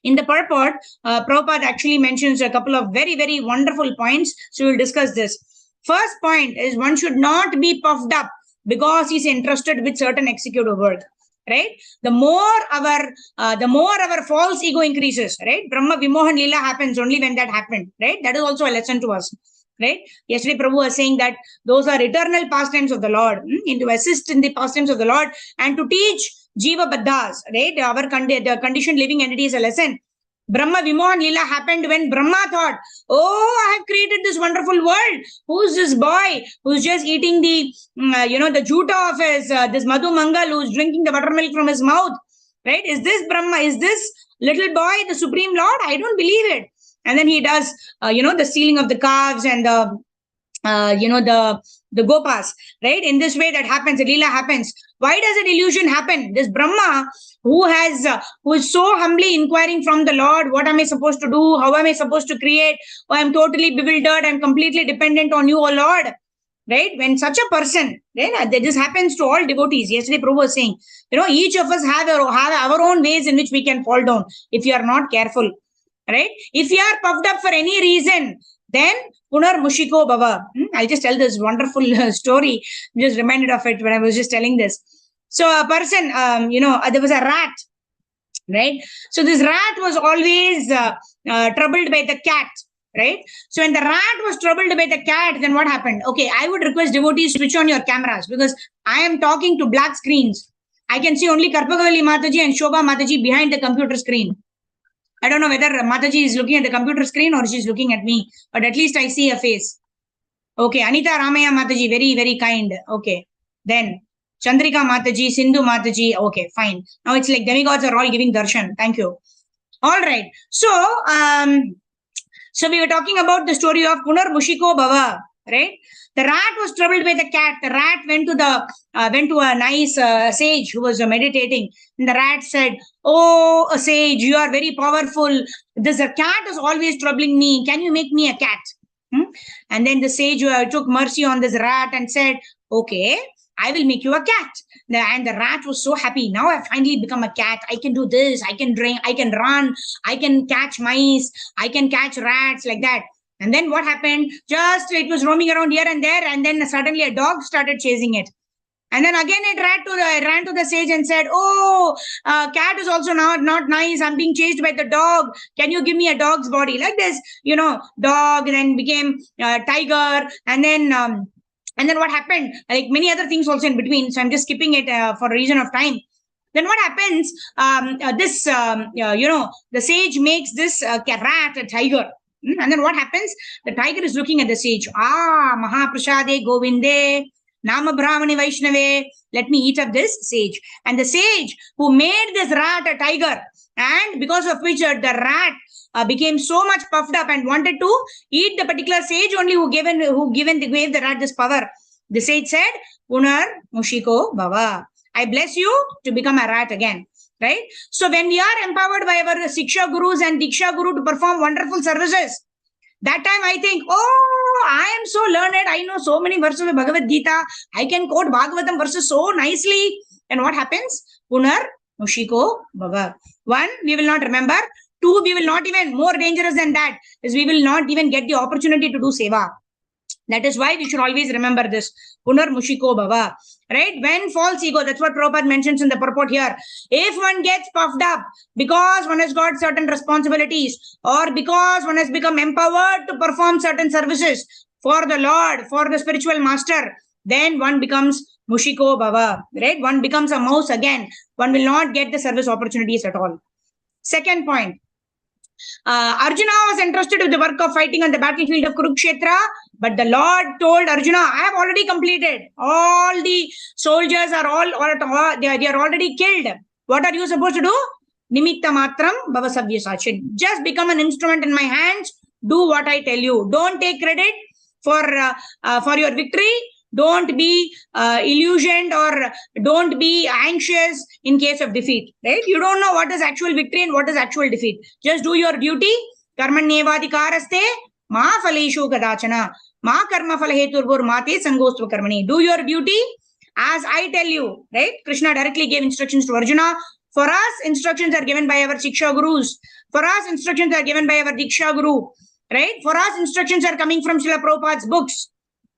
In the purport, Prabhupada actually mentions a couple of very, very wonderful points. So we'll discuss this. First point is, one should not be puffed up because he's entrusted with certain executive work, right? The more our false ego increases, right? Brahma Vimohan Leela happens only when that happened, right? That is also a lesson to us, right? Yesterday, Prabhu was saying that those are eternal pastimes of the Lord, to assist in the pastimes of the Lord and to teach Jiva Baddhas, right? The conditioned living entity is a lesson. Brahma Vimohan Leela happened when Brahma thought, oh, I have created this wonderful world. Who's this boy who's just eating the, the juta of his, this Madhu Mangal, who's drinking the buttermilk from his mouth, right? Is this Brahma? Is this little boy the Supreme Lord? I don't believe it. And then he does, the stealing of the calves and the gopas, right? In this way that happens, the Leela happens. Why does an illusion happen? This Brahma who is so humbly inquiring from the Lord, what am I supposed to do? How am I supposed to create? Oh, I'm totally bewildered. I'm completely dependent on you, O Lord. Right? When such a person, right? This happens to all devotees. Yesterday, Prabhu was saying, each of us have our own ways in which we can fall down if you are not careful. Right? If you are puffed up for any reason, then Punar Mushiko Bhava. I'll just tell this wonderful story. I'm just reminded of it when I was just telling this. So a person, there was a rat, right? So this rat was always troubled by the cat, right? So when the rat was troubled by the cat, then what happened? Okay, I would request devotees to switch on your cameras because I am talking to black screens. I can see only Karpagavali Mataji and Shobha Mataji behind the computer screen. I don't know whether Mataji is looking at the computer screen or she's looking at me, but at least I see a face. Okay, Anita Ramaya Mataji, very, very kind. Okay, then Chandrika Mataji, Sindhu Mataji. Okay, fine. Now it's like demigods are all giving darshan. Thank you. All right. So, so we were talking about the story of Punar Mushiko Bhava, right? The rat was troubled by the cat. The rat went to a nice sage who was meditating. And the rat said, "Oh, a sage, you are very powerful. This cat is always troubling me. Can you make me a cat?" And then the sage took mercy on this rat and said, "Okay, I will make you a cat." And the rat was so happy. Now I've finally become a cat. I can do this. I can drink. I can run. I can catch mice. I can catch rats like that. And then what happened? Just it was roaming around here and there. And then suddenly a dog started chasing it. And then again it ran to the sage and said, "Oh, cat is also not nice. I'm being chased by the dog. Can you give me a dog's body?" Like this, dog then became tiger. And then what happened? Like many other things also in between. So I'm just skipping it for a reason of time. Then what happens? The sage makes this rat a tiger. And then what happens? The tiger is looking at the sage. Mahaprasade Govinde, Nama Brahmani Vaishnave. Let me eat up this sage. And the sage who made this rat a tiger, and because of which the rat became so much puffed up and wanted to eat the particular sage only who gave the rat this power. The sage said, "Punar Mushiko Bhava. I bless you to become a rat again." Right? So when we are empowered by our Siksha Gurus and Diksha Guru to perform wonderful services, that time I think, oh, I am so learned. I know so many verses of Bhagavad Gita. I can quote Bhagavatam verses so nicely. And what happens? Punar Mushiko Bhava. One, we will not remember. Two, we will not even, more dangerous than that, is we will not even get the opportunity to do seva. That is why we should always remember this. Punar Mushiko Bhava. Right? When false ego, that's what Prabhupada mentions in the purport here. If one gets puffed up because one has got certain responsibilities, or because one has become empowered to perform certain services for the Lord, for the spiritual master, then one becomes Mushiko Bhava. Right? One becomes a mouse again. One will not get the service opportunities at all. Second point. Arjuna was entrusted with the work of fighting on the battlefield of Kurukshetra, but the Lord told Arjuna, I have already completed. All the soldiers are they are already killed. What are you supposed to do? Nimitta matram bhavasabhya sachin. Just become an instrument in my hands. Do what I tell you. Don't take credit for your victory. Don't be illusioned, or don't be anxious in case of defeat, right? You don't know what is actual victory and what is actual defeat. Just do your duty. Karmanyevadhikaraste ma phaleshu kadachana ma karma phalaheturbhur mate sangostva karmani. Do your duty as I tell you, right? Krishna directly gave instructions to Arjuna. For us, instructions are given by our Shiksha Gurus. For us, instructions are given by our Diksha Guru, right? For us, instructions are coming from Srila Prabhupada's books.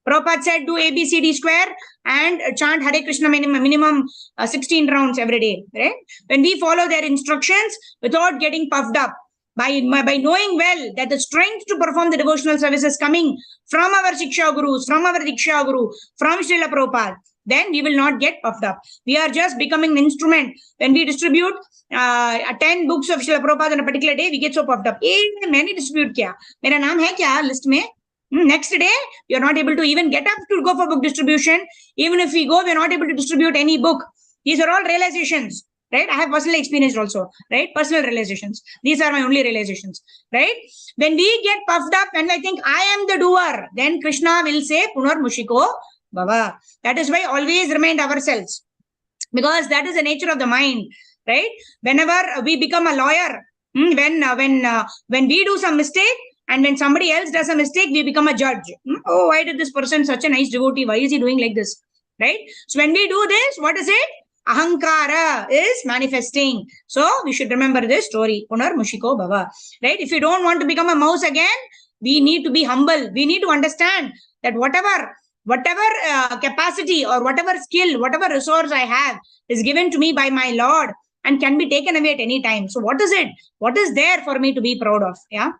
Prabhupada said, do ABCD square and chant Hare Krishna minimum 16 rounds every day, right? When we follow their instructions without getting puffed up, by knowing well that the strength to perform the devotional service is coming from our Shiksha Gurus, from our Diksha Guru, from Srila Prabhupada, then we will not get puffed up. We are just becoming an instrument. When we distribute 10 books of Srila Prabhupada on a particular day, we get so puffed up. Many distribute kya? Mera naam hai kya list mein? Next day, you're not able to even get up to go for book distribution. Even if we go, we're not able to distribute any book. These are all realizations, right? I have personally experienced also, right? Personal realizations. These are my only realizations, right? When we get puffed up and I think I am the doer, then Krishna will say, Punar Mushiko Bhava. That is why always remind ourselves, because that is the nature of the mind, right? Whenever we become a lawyer, when we do some mistake, and when somebody else does a mistake, we become a judge. Oh, why did this person, such a nice devotee, why is he doing like this? Right? So when we do this, what is it? Ahankara is manifesting. So we should remember this story. Punar Mushiko Bhava. Right? If you don't want to become a mouse again, we need to be humble. We need to understand that whatever capacity or whatever skill, whatever resource I have is given to me by my Lord and can be taken away at any time. So what is it? What is there for me to be proud of? Yeah.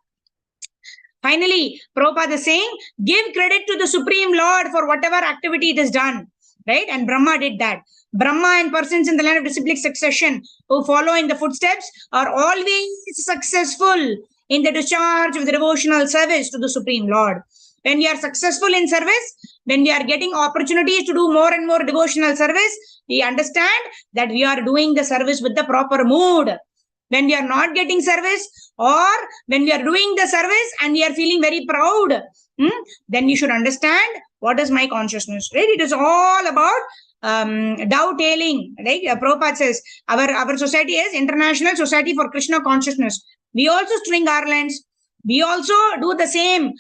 Finally, Prabhupada is saying, give credit to the Supreme Lord for whatever activity it is done, right? And Brahma did that. Brahma and persons in the line of disciplic succession who follow in the footsteps are always successful in the discharge of the devotional service to the Supreme Lord. When we are successful in service, when we are getting opportunities to do more and more devotional service, we understand that we are doing the service with the proper mood. When we are not getting service, or when we are doing the service and we are feeling very proud, then you should understand what is my consciousness, right? It is all about dovetailing, right? Prabhupada says, our society is International Society for Krishna Consciousness. We also string garlands. We also do the same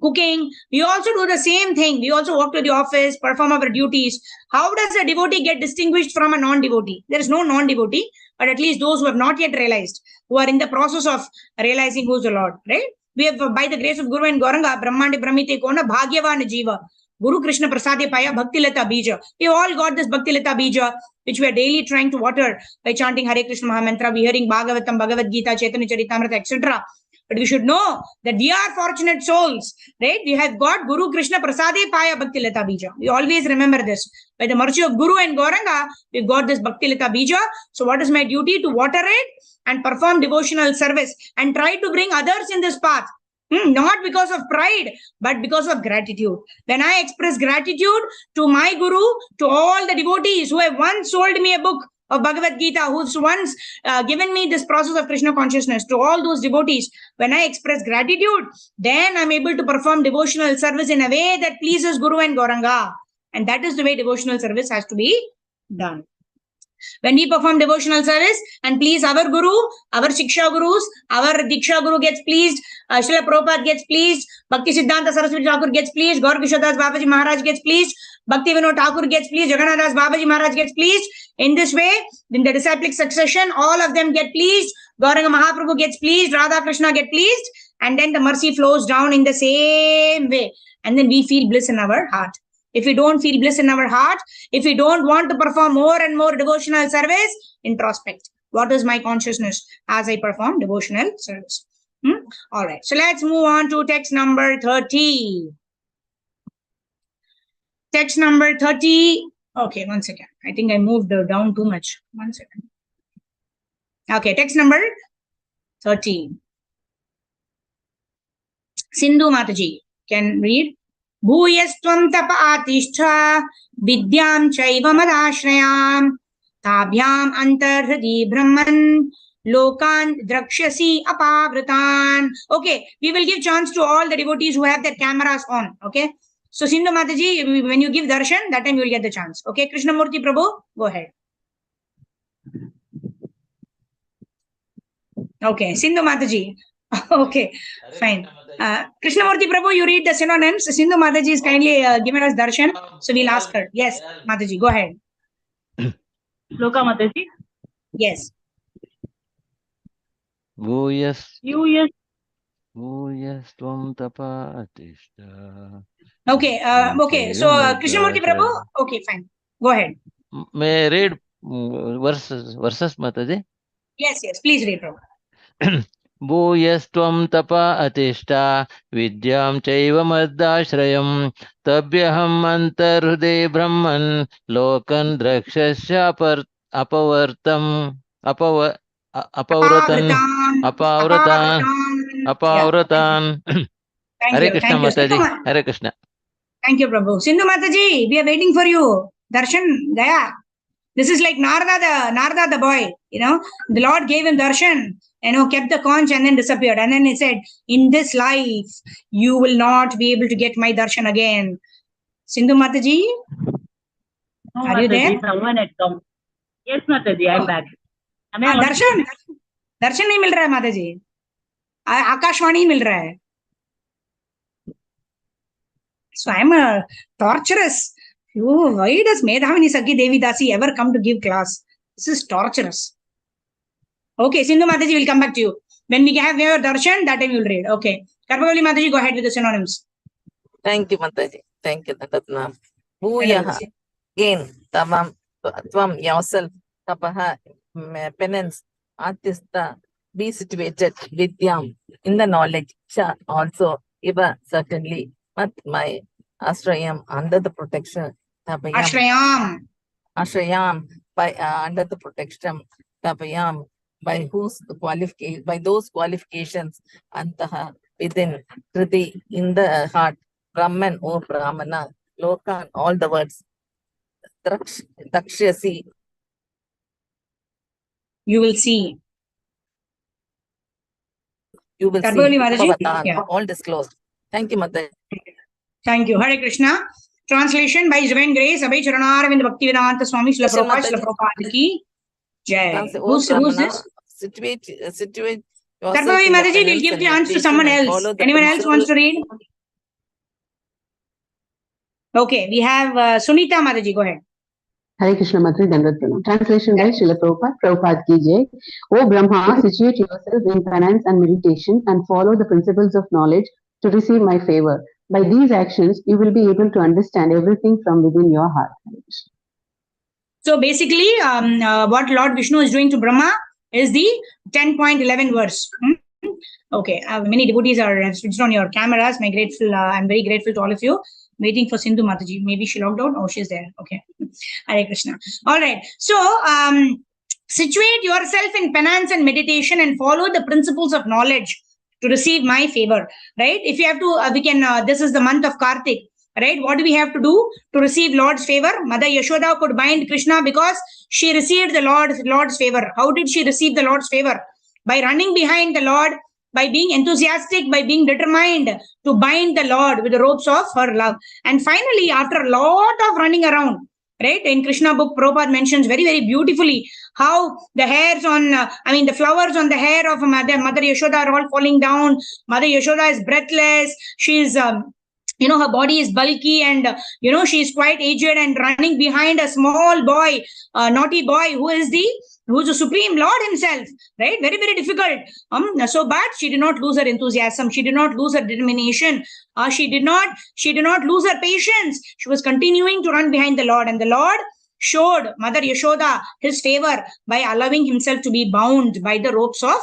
cooking. We also do the same thing. We also walk to the office, perform our duties. How does a devotee get distinguished from a non-devotee? There is no non-devotee, but at least those who have not yet realized, who are in the process of realizing who is the Lord, right? We have, by the grace of Guru and Gauranga, Brahmande Brahmite Kona, Bhagyavana Jiva, Guru Krishna Prasade Paya, Bhakti Lata Bija. We have all got this Bhakti Lata Bija, which we are daily trying to water by chanting Hare Krishna Mahamantra, we hearing Bhagavatam, Bhagavad Gita, Chaitanya Charitamrita, etc. But we should know that we are fortunate souls, right? We have got Guru Krishna Prasade Paya Bhakti Lata Bija. We always remember this. By the mercy of Guru and Gauranga, we've got this Bhakti Lata Bija. So what is my duty? To water it and perform devotional service and try to bring others in this path. Not because of pride, but because of gratitude. When I express gratitude to my Guru, to all the devotees who have once sold me a book of Bhagavad Gita, who's once given me this process of Krishna consciousness, to all those devotees, when I express gratitude, then I'm able to perform devotional service in a way that pleases Guru and Gauranga. And that is the way devotional service has to be done. When we perform devotional service and please our Guru, our Shiksha Gurus, our Diksha Guru gets pleased, Srila Prabhupada gets pleased, Bhakti Siddhanta Saraswati Thakur gets pleased, Gaur Kishodas Babaji Maharaj gets pleased, Bhakti Vinod Thakur gets pleased, Jagannath Das Babaji Maharaj gets pleased. In this way, in the disciplic succession, all of them get pleased, Gauranga Mahaprabhu gets pleased, Radha Krishna get pleased, and then the mercy flows down in the same way, and then we feel bliss in our heart. If we don't feel bliss in our heart, if we don't want to perform more and more devotional service, introspect. What is my consciousness as I perform devotional service? All right. So let's move on to text number 30. Text number 30. Okay, one second. I think I moved down too much. 1 second. Okay, text number 30. Sindhu Mataji can read. Bhuyastvam tapa atishta vidyam chaiva madashrayam tabhyam antarhridi brahman lokan drakshasi apavratan. Okay, we will give chance to all the devotees who have their cameras on. Okay, so Sindhu Mataji, when you give darshan, that time you will get the chance. Okay, Krishnamurti Prabhu, go ahead. Okay, Sindhu Mataji. Okay, fine. Krishnamurti Prabhu, you read the synonyms. Sindhu Mataji is kindly given us darshan, so we'll ask her. Yes, Mataji, go ahead. Shloka Mataji. Yes. Bhuyastvam tapa atishta. Okay, okay. So Krishnamurti Prabhu, okay, fine. Go ahead. May I read verses, Mataji? Yes, please read, Prabhu. Bhuyastvam tapa atishta vidyam chaiva madashrayam tabhyaham antarhrude brahman lokan drakshasya apavratan Hare Krishna Mataji. Hare Krishna. Thank you, Prabhu. Sindhu Mataji, we are waiting for you. Darshan, Gaya. This is like Narada the boy, the Lord gave him darshan, kept the conch and then disappeared. And then he said, in this life, you will not be able to get my darshan again. Sindhu Mataji? No, Are you there? Someone had come. Yes, Mataji, I'm back. Darshan nahi mil raha hai, Mataji. Akashvani mil raha hai. So I'm a torturous. Oh, why does Medhavini Sakhi Devi Dasi ever come to give class? This is torturous. Okay, Sindhu Mataji will come back to you. When we have your darshan, that time you will read. Okay. Karpavali Mataji, go ahead with the synonyms. Thank you, Mataji. Thank you, Natatna. Bhuyaha. Again, tvam, yourself, tapaha, penance, artista, be situated, vidyam, in the knowledge, cha, also, iva, certainly, but my ashrayam, under the protection, tapayam. Ashrayam, by under the protection, tapayam, by those qualifications, antaha, within, kriti, in the heart, Brahman, O Brahmana, Lokan, all the words, Dakshyasi. You will see. You will Karpavali see. Mataji? Yeah. All disclosed. Thank you, Mataji. Thank you. Hare Krishna. Translation by His Divine Grace, Abhay Charanaravind Bhaktivedanta Swami Srila Prabhupada ki Jai. Who's this? Situate Karpavali Mataji will give the answer to someone else. Anyone else wants to read? Okay, we have Sunita Mataji. Go ahead. Hare Krishna Mataji, Dandavat Pranam. Translation by Srila Prabhupada. Prabhupada ki Jai. O Brahma, situate yourself in penance and meditation and follow the principles of knowledge to receive my favor. By these actions, you will be able to understand everything from within your heart. So basically, what Lord Vishnu is doing to Brahma is the 10.11 verse. Okay, many devotees are switched on your cameras. I'm very grateful to all of you. Waiting for Sindhu Mataji. Maybe she logged out. Oh, she's there. Okay. Hare Krishna. All right. So, situate yourself in penance and meditation and follow the principles of knowledge to receive my favor. Right? If you have to, this is the month of Kartik. Right? What do we have to do to receive Lord's favor? Mother Yashoda could bind Krishna because she received the Lord's favor. How did she receive the Lord's favor? By running behind the Lord, by being enthusiastic, by being determined to bind the Lord with the ropes of her love. And finally, after a lot of running around, right? In Krishna book, Prabhupada mentions very, very beautifully how the hairs on, the flowers on the hair of Mother Yashoda are all falling down. Mother Yashoda is breathless. She's her body is bulky and, she is quite aged and running behind a small boy, naughty boy, who's the Supreme Lord himself, right? Very, very difficult. But she did not lose her enthusiasm. She did not lose her determination. She did not lose her patience. She was continuing to run behind the Lord, and the Lord showed Mother Yashoda his favor by allowing himself to be bound by the ropes of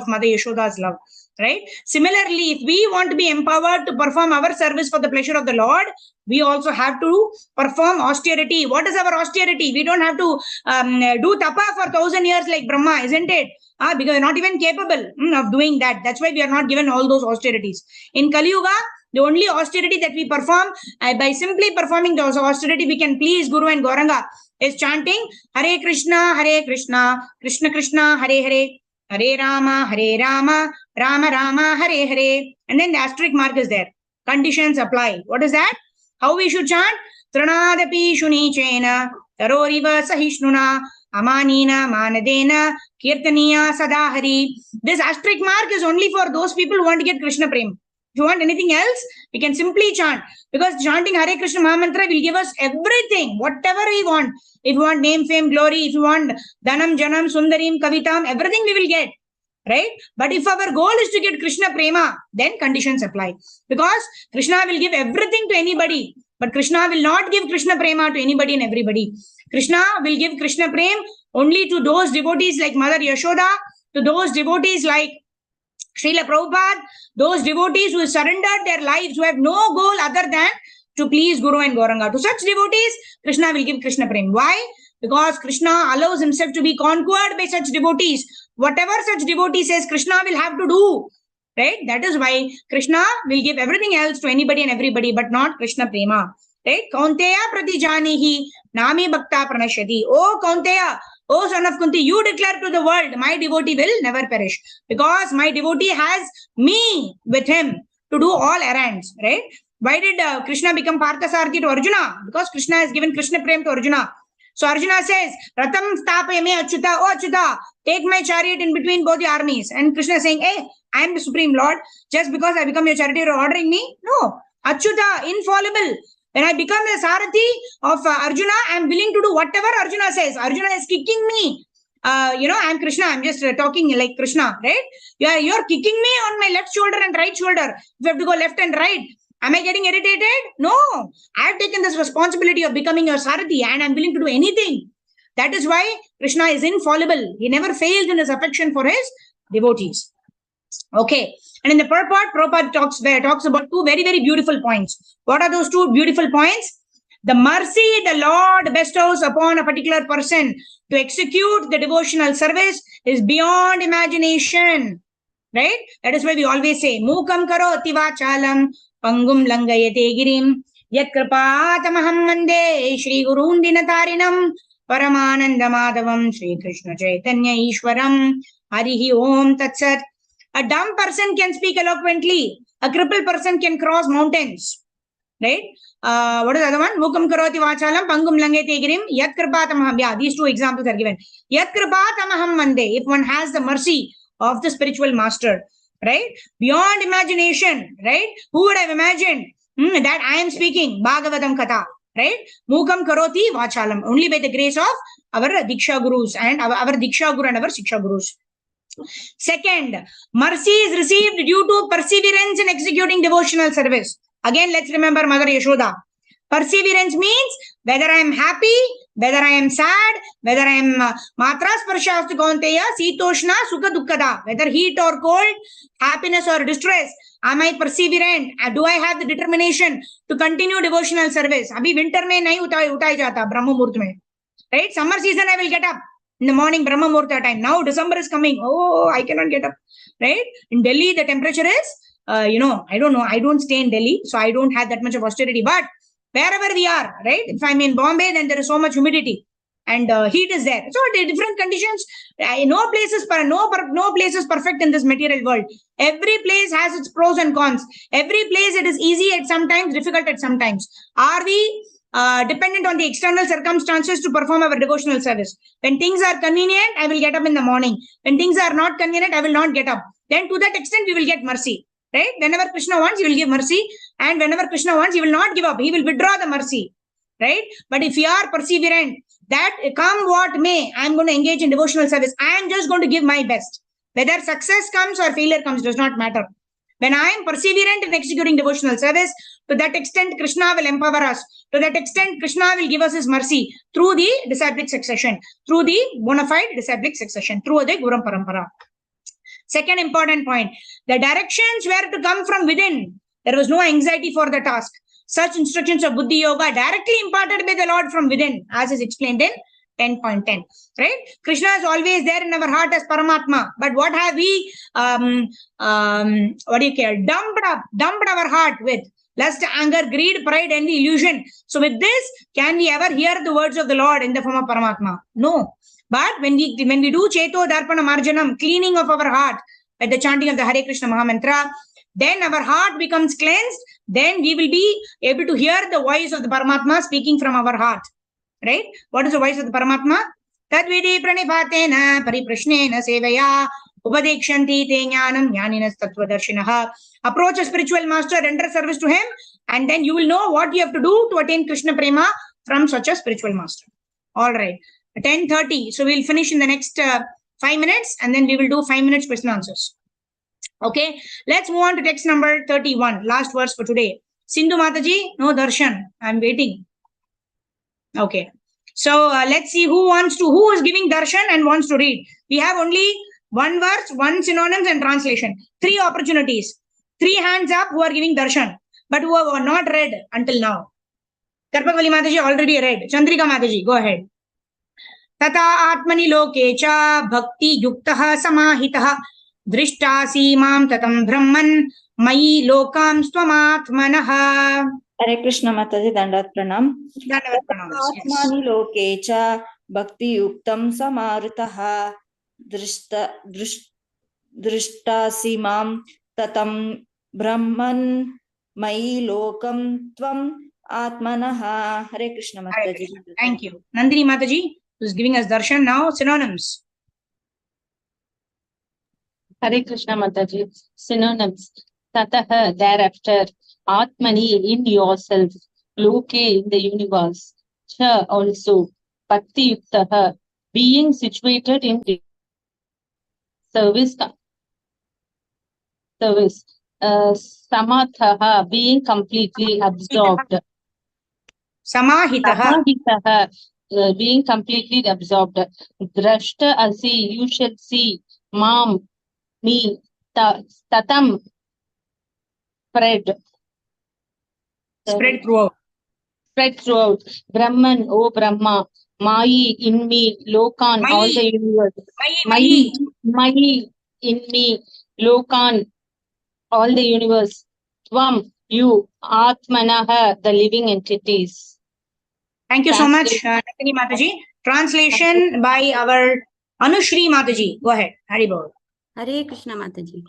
Mother Yashoda's love. Right? Similarly, if we want to be empowered to perform our service for the pleasure of the Lord, we also have to perform austerity. What is our austerity? We don't have to do tapa for 1,000 years like Brahma, isn't it? Because we're not even capable of doing that. That's why we are not given all those austerities. In Kali Yuga, the only austerity that we perform, by simply performing those austerity, we can please Guru and Gauranga, is chanting Hare Krishna, Krishna Krishna, Hare Hare, Hare Rama, Rama Rama, Hare Hare. And then the asterisk mark is there. Conditions apply. What is that? How we should chant? Tranadapi Shuni Chena, Taroriva Sahishnuna, Amanina Manadena, Kirtaniya Sadahari. This asterisk mark is only for those people who want to get Krishna Prem. If you want anything else, we can simply chant. Because chanting Hare Krishna Mahamantra will give us everything, whatever we want. If you want name, fame, glory, if you want Dhanam, Janam, Sundarim, Kavitam, everything we will get. Right? But if our goal is to get Krishna Prema, then conditions apply. Because Krishna will give everything to anybody. But Krishna will not give Krishna Prema to anybody and everybody. Krishna will give Krishna Prem only to those devotees like Mother Yashoda, to those devotees like Srila Prabhupada, those devotees who surrendered their lives, who have no goal other than to please Guru and Gauranga. To such devotees, Krishna will give Krishna Prem. Why? Because Krishna allows himself to be conquered by such devotees. Whatever such devotee says, Krishna will have to do. Right? That is why Krishna will give everything else to anybody and everybody, but not Krishna Prema. Right? Kaunteya pratijanihi nami bhakta pranashyati. Oh Kaunteya, oh son of Kunti, you declare to the world, my devotee will never perish. Because my devotee has me with him to do all errands. Right? Why did Krishna become Parthasarathi to Arjuna? Because Krishna has given Krishna Prem to Arjuna. So Arjuna says, Ratam stapayame achyuta, oh Achyuta, take my chariot in between both the armies. And Krishna is saying, hey, I am the Supreme Lord. Just because I become your chariot, you're ordering me? No. Achyuta, infallible. When I become the Sarathi of Arjuna, I am willing to do whatever Arjuna says. Arjuna is kicking me. I am Krishna. I'm just talking like Krishna, right? You're kicking me on my left shoulder and right shoulder. You have to go left and right. Am I getting irritated? No. I have taken this responsibility of becoming your Sarathi and I'm willing to do anything. That is why Krishna is infallible. He never fails in his affection for his devotees. Okay. And in the purport, Prabhupada talks about two very, very beautiful points. What are those two beautiful points? The mercy the Lord bestows upon a particular person to execute the devotional service is beyond imagination. Right? That is why we always say, Mukam karoti vachalam pangum langayate girim yat kripatamaham mande Shri Gurun Dinatarinam Paramananda Madhavam Shri Krishna Chaitanya Ishwaram Harihi Om Tatsat. A dumb person can speak eloquently. A crippled person can cross mountains. Right? What is the other one? Mukam karoti vachalam pangum langayate girim yat kripatamaham. Yeah, these two examples are given. Yat kripatamaham mande. If one has the mercy of the spiritual master, right? Beyond imagination, right? Who would have imagined that I am speaking Bhagavatam Katha, right? Mukam karoti vachalam. Only by the grace of our Diksha Gurus and our Diksha Guru and our Shiksha Gurus. Second, mercy is received due to perseverance in executing devotional service. Again, let's remember Mother Yashoda. Perseverance means whether I am happy, whether I am sad, whether I am matra sparshastu kaunteya, sitoshna, sukha dukkada, whether heat or cold, happiness or distress, am I perseverant? Do I have the determination to continue devotional service? Abhi winter mein nahi utai jata, Brahma Muhurt mein. Right? Summer season I will get up in the morning, Brahma Muhurta time. Now December is coming. Oh, I cannot get up. Right? In Delhi, the temperature is, I don't know. I don't stay in Delhi, so I don't have that much of austerity. But wherever we are, right? If I'm in Bombay, then there is so much humidity and heat is there. So the different conditions. No place is perfect in this material world. Every place has its pros and cons. Every place it is easy at sometimes, difficult at sometimes. Are we dependent on the external circumstances to perform our devotional service? When things are convenient, I will get up in the morning. When things are not convenient, I will not get up. Then to that extent, we will get mercy. right? Whenever Krishna wants, he will give mercy. And whenever Krishna wants, he will not give up. He will withdraw the mercy, right? But if we are perseverant, that come what may, I'm going to engage in devotional service. I am just going to give my best. Whether success comes or failure comes does not matter. When I am perseverant in executing devotional service, to that extent, Krishna will empower us. To that extent, Krishna will give us his mercy through the disciplic succession, through the bona fide disciplic succession, through the Guram Parampara. Second important point, the directions were to come from within. There was no anxiety for the task. Such instructions of Buddhi Yoga directly imparted by the Lord from within, as is explained in 10.10, right? Krishna is always there in our heart as Paramatma. But what have we, dumped our heart with? Lust, anger, greed, pride, envy, illusion. So with this, can we ever hear the words of the Lord in the form of Paramatma? No. But when we do Cheto Darpana Marjanam, cleaning of our heart at the chanting of the Hare Krishna Mahamantra, then our heart becomes cleansed. Then we will be able to hear the voice of the Paramatma speaking from our heart. Right? What is the voice of the Paramatma? Tadvidi pranipatena pariprashnena sevaya upadekshanti te jnanam jnaninas tattvadarshinaha. Approach a spiritual master, render service to him, and then you will know what you have to do to attain Krishna Prema from such a spiritual master. All right. 10:30. So we'll finish in the next 5 minutes, and then we will do 5 minutes question answers. Okay. Let's move on to text number 31. Last verse for today. Sindhu Mataji, no darshan. I'm waiting. Okay. So let's see who is giving darshan and wants to read. We have only one verse, one synonyms and translation. 3 opportunities. 3 hands up who are giving darshan, but who have not read until now. Karpakvali Mataji already read. Chandrika Mataji, go ahead. Tata atmani loke cha bhakti yuktaha samahitaha drishtasi mam tatam brahman mayi lokam swamatmanaha. Hare Krishna Mataji, Dandat Pranam. Dandavat pranam. Atmani loke cha bhakti yuktam samaritaha drishtasi mam tatam brahman mayi lokam tvam atmanaha. Hare Krishna Mataji. Thank you. Nandini Mataji, who's giving us darshan now. Synonyms. Hare Krishna Mataji. Synonyms. Tataha, thereafter. Atmani, in yourself. Loke, in the universe. Cha, also. Bhakti yuktaha, being situated in service. Samathaha, being completely absorbed. Samahitaha, being completely absorbed. Drashta asi, you shall see. Mam, me. Tatam, spread throughout. Brahman, O Brahma. Mayi, in me. Lokan, all the universe. Mayi, in me. Lokan, all the universe. Tvam, you. Atmanaha, the living entities. Thank you so much, Nandini Mataji. Translation by our Anushri Mataji. Go ahead. Haribol. Hare Krishna Mataji.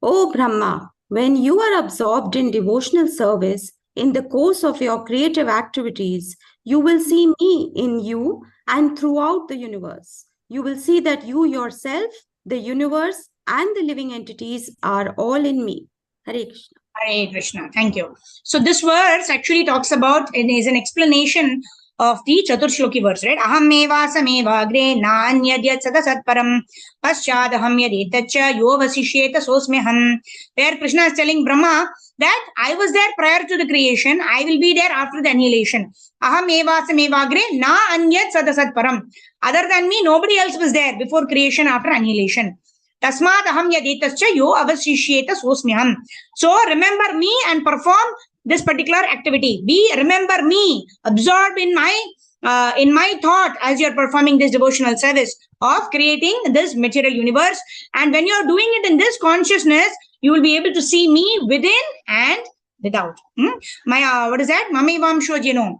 O Brahma, when you are absorbed in devotional service, in the course of your creative activities, you will see me in you and throughout the universe. You will see that you yourself, the universe, and the living entities are all in me. Hare Krishna. Hare Krishna. Thank you. So this verse actually talks about, it is an explanation of the Chaturshloki verse, right? Aham eva sameva agre na anyadyat sadasatparam paschadaham yadetacha yo vasishyeta sosmeham. Where Krishna is telling Brahma that I was there prior to the creation, I will be there after the annihilation. Aham eva sameva agre na anyat sadasatparam. Other than me, nobody else was there before creation, after annihilation. Tasmat aham yadetascha yo avasishyeta sosmeham. So remember me and perform this particular activity. Remember me, absorbed in my thought as you're performing this devotional service of creating this material universe. And when you're doing it in this consciousness, you will be able to see me within and without. Maya, what is that? Mamivam shojino.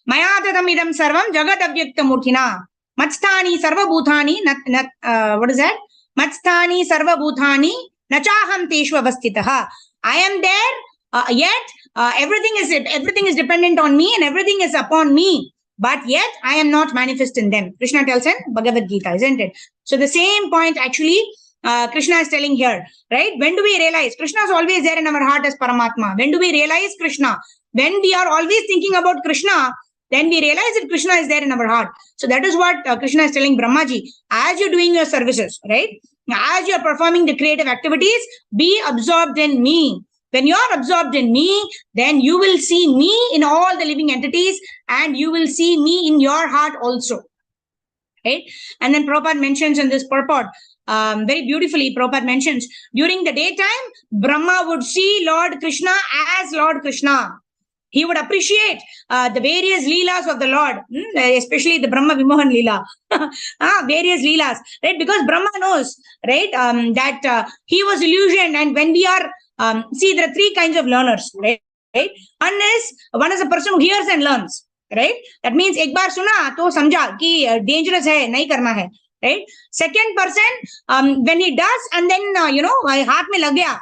Maya tadam idam sarvam jagat avyakta murthina. Matstani sarva bhutani. What is that? Matstani sarva bhutani. Nachaham teshu avastitaha. I am there. Yet everything is dependent on me and everything is upon me, but yet I am not manifest in them. Krishna tells in Bhagavad Gita, isn't it? So the same point actually Krishna is telling here, right? When do we realize Krishna is always there in our heart as Paramatma? When do we realize Krishna? When we are always thinking about Krishna, then we realize that Krishna is there in our heart. So that is what Krishna is telling Brahmaji. As you're doing your services, right? As you're performing the creative activities, be absorbed in me. When you are absorbed in me, then you will see me in all the living entities, and you will see me in your heart also. Right? And then Prabhupada mentions in this purport, very beautifully, Prabhupada mentions, during the daytime, Brahma would see Lord Krishna as Lord Krishna. He would appreciate the various leelas of the Lord, especially the Brahma Vimohan leela, various leelas, right? Because Brahma knows, right, that he was illusioned. And when we are, see, there are three kinds of learners, right? One is a person who hears and learns, right? That means ek baar suna to samjha ki dangerous hai, nahi karna hai, right? Second person, when he does and then haath mein lag gaya,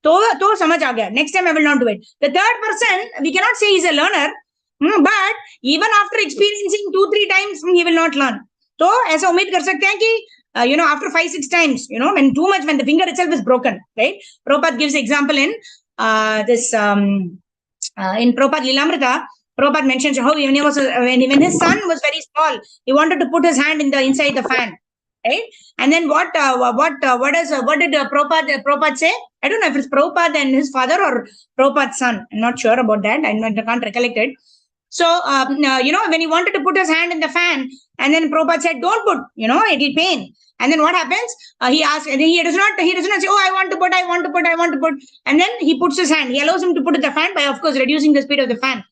to samajh aa gaya, next time I will not do it. The third person, we cannot say he's a learner, but even after experiencing 2-3 times, he will not learn. So aisa umeed kar sakte hain ki after 5-6 times, when too much, when the finger itself is broken, right? Prabhupada gives example in this in Prabhupada Lilamrita. Prabhupada mentions how when his son was very small, he wanted to put his hand inside the fan, right? And then what did Prabhupada say? I don't know if it's Prabhupada and his father or Prabhupada's son. I'm not sure about that. I can't recollect it. So when he wanted to put his hand in the fan, and then Prabhupada said, "Don't put, it'll pain." And then what happens? He asks, and he does not say, "Oh, I want to put." And then he puts his hand. He allows him to put the fan by, of course, reducing the speed of the fan.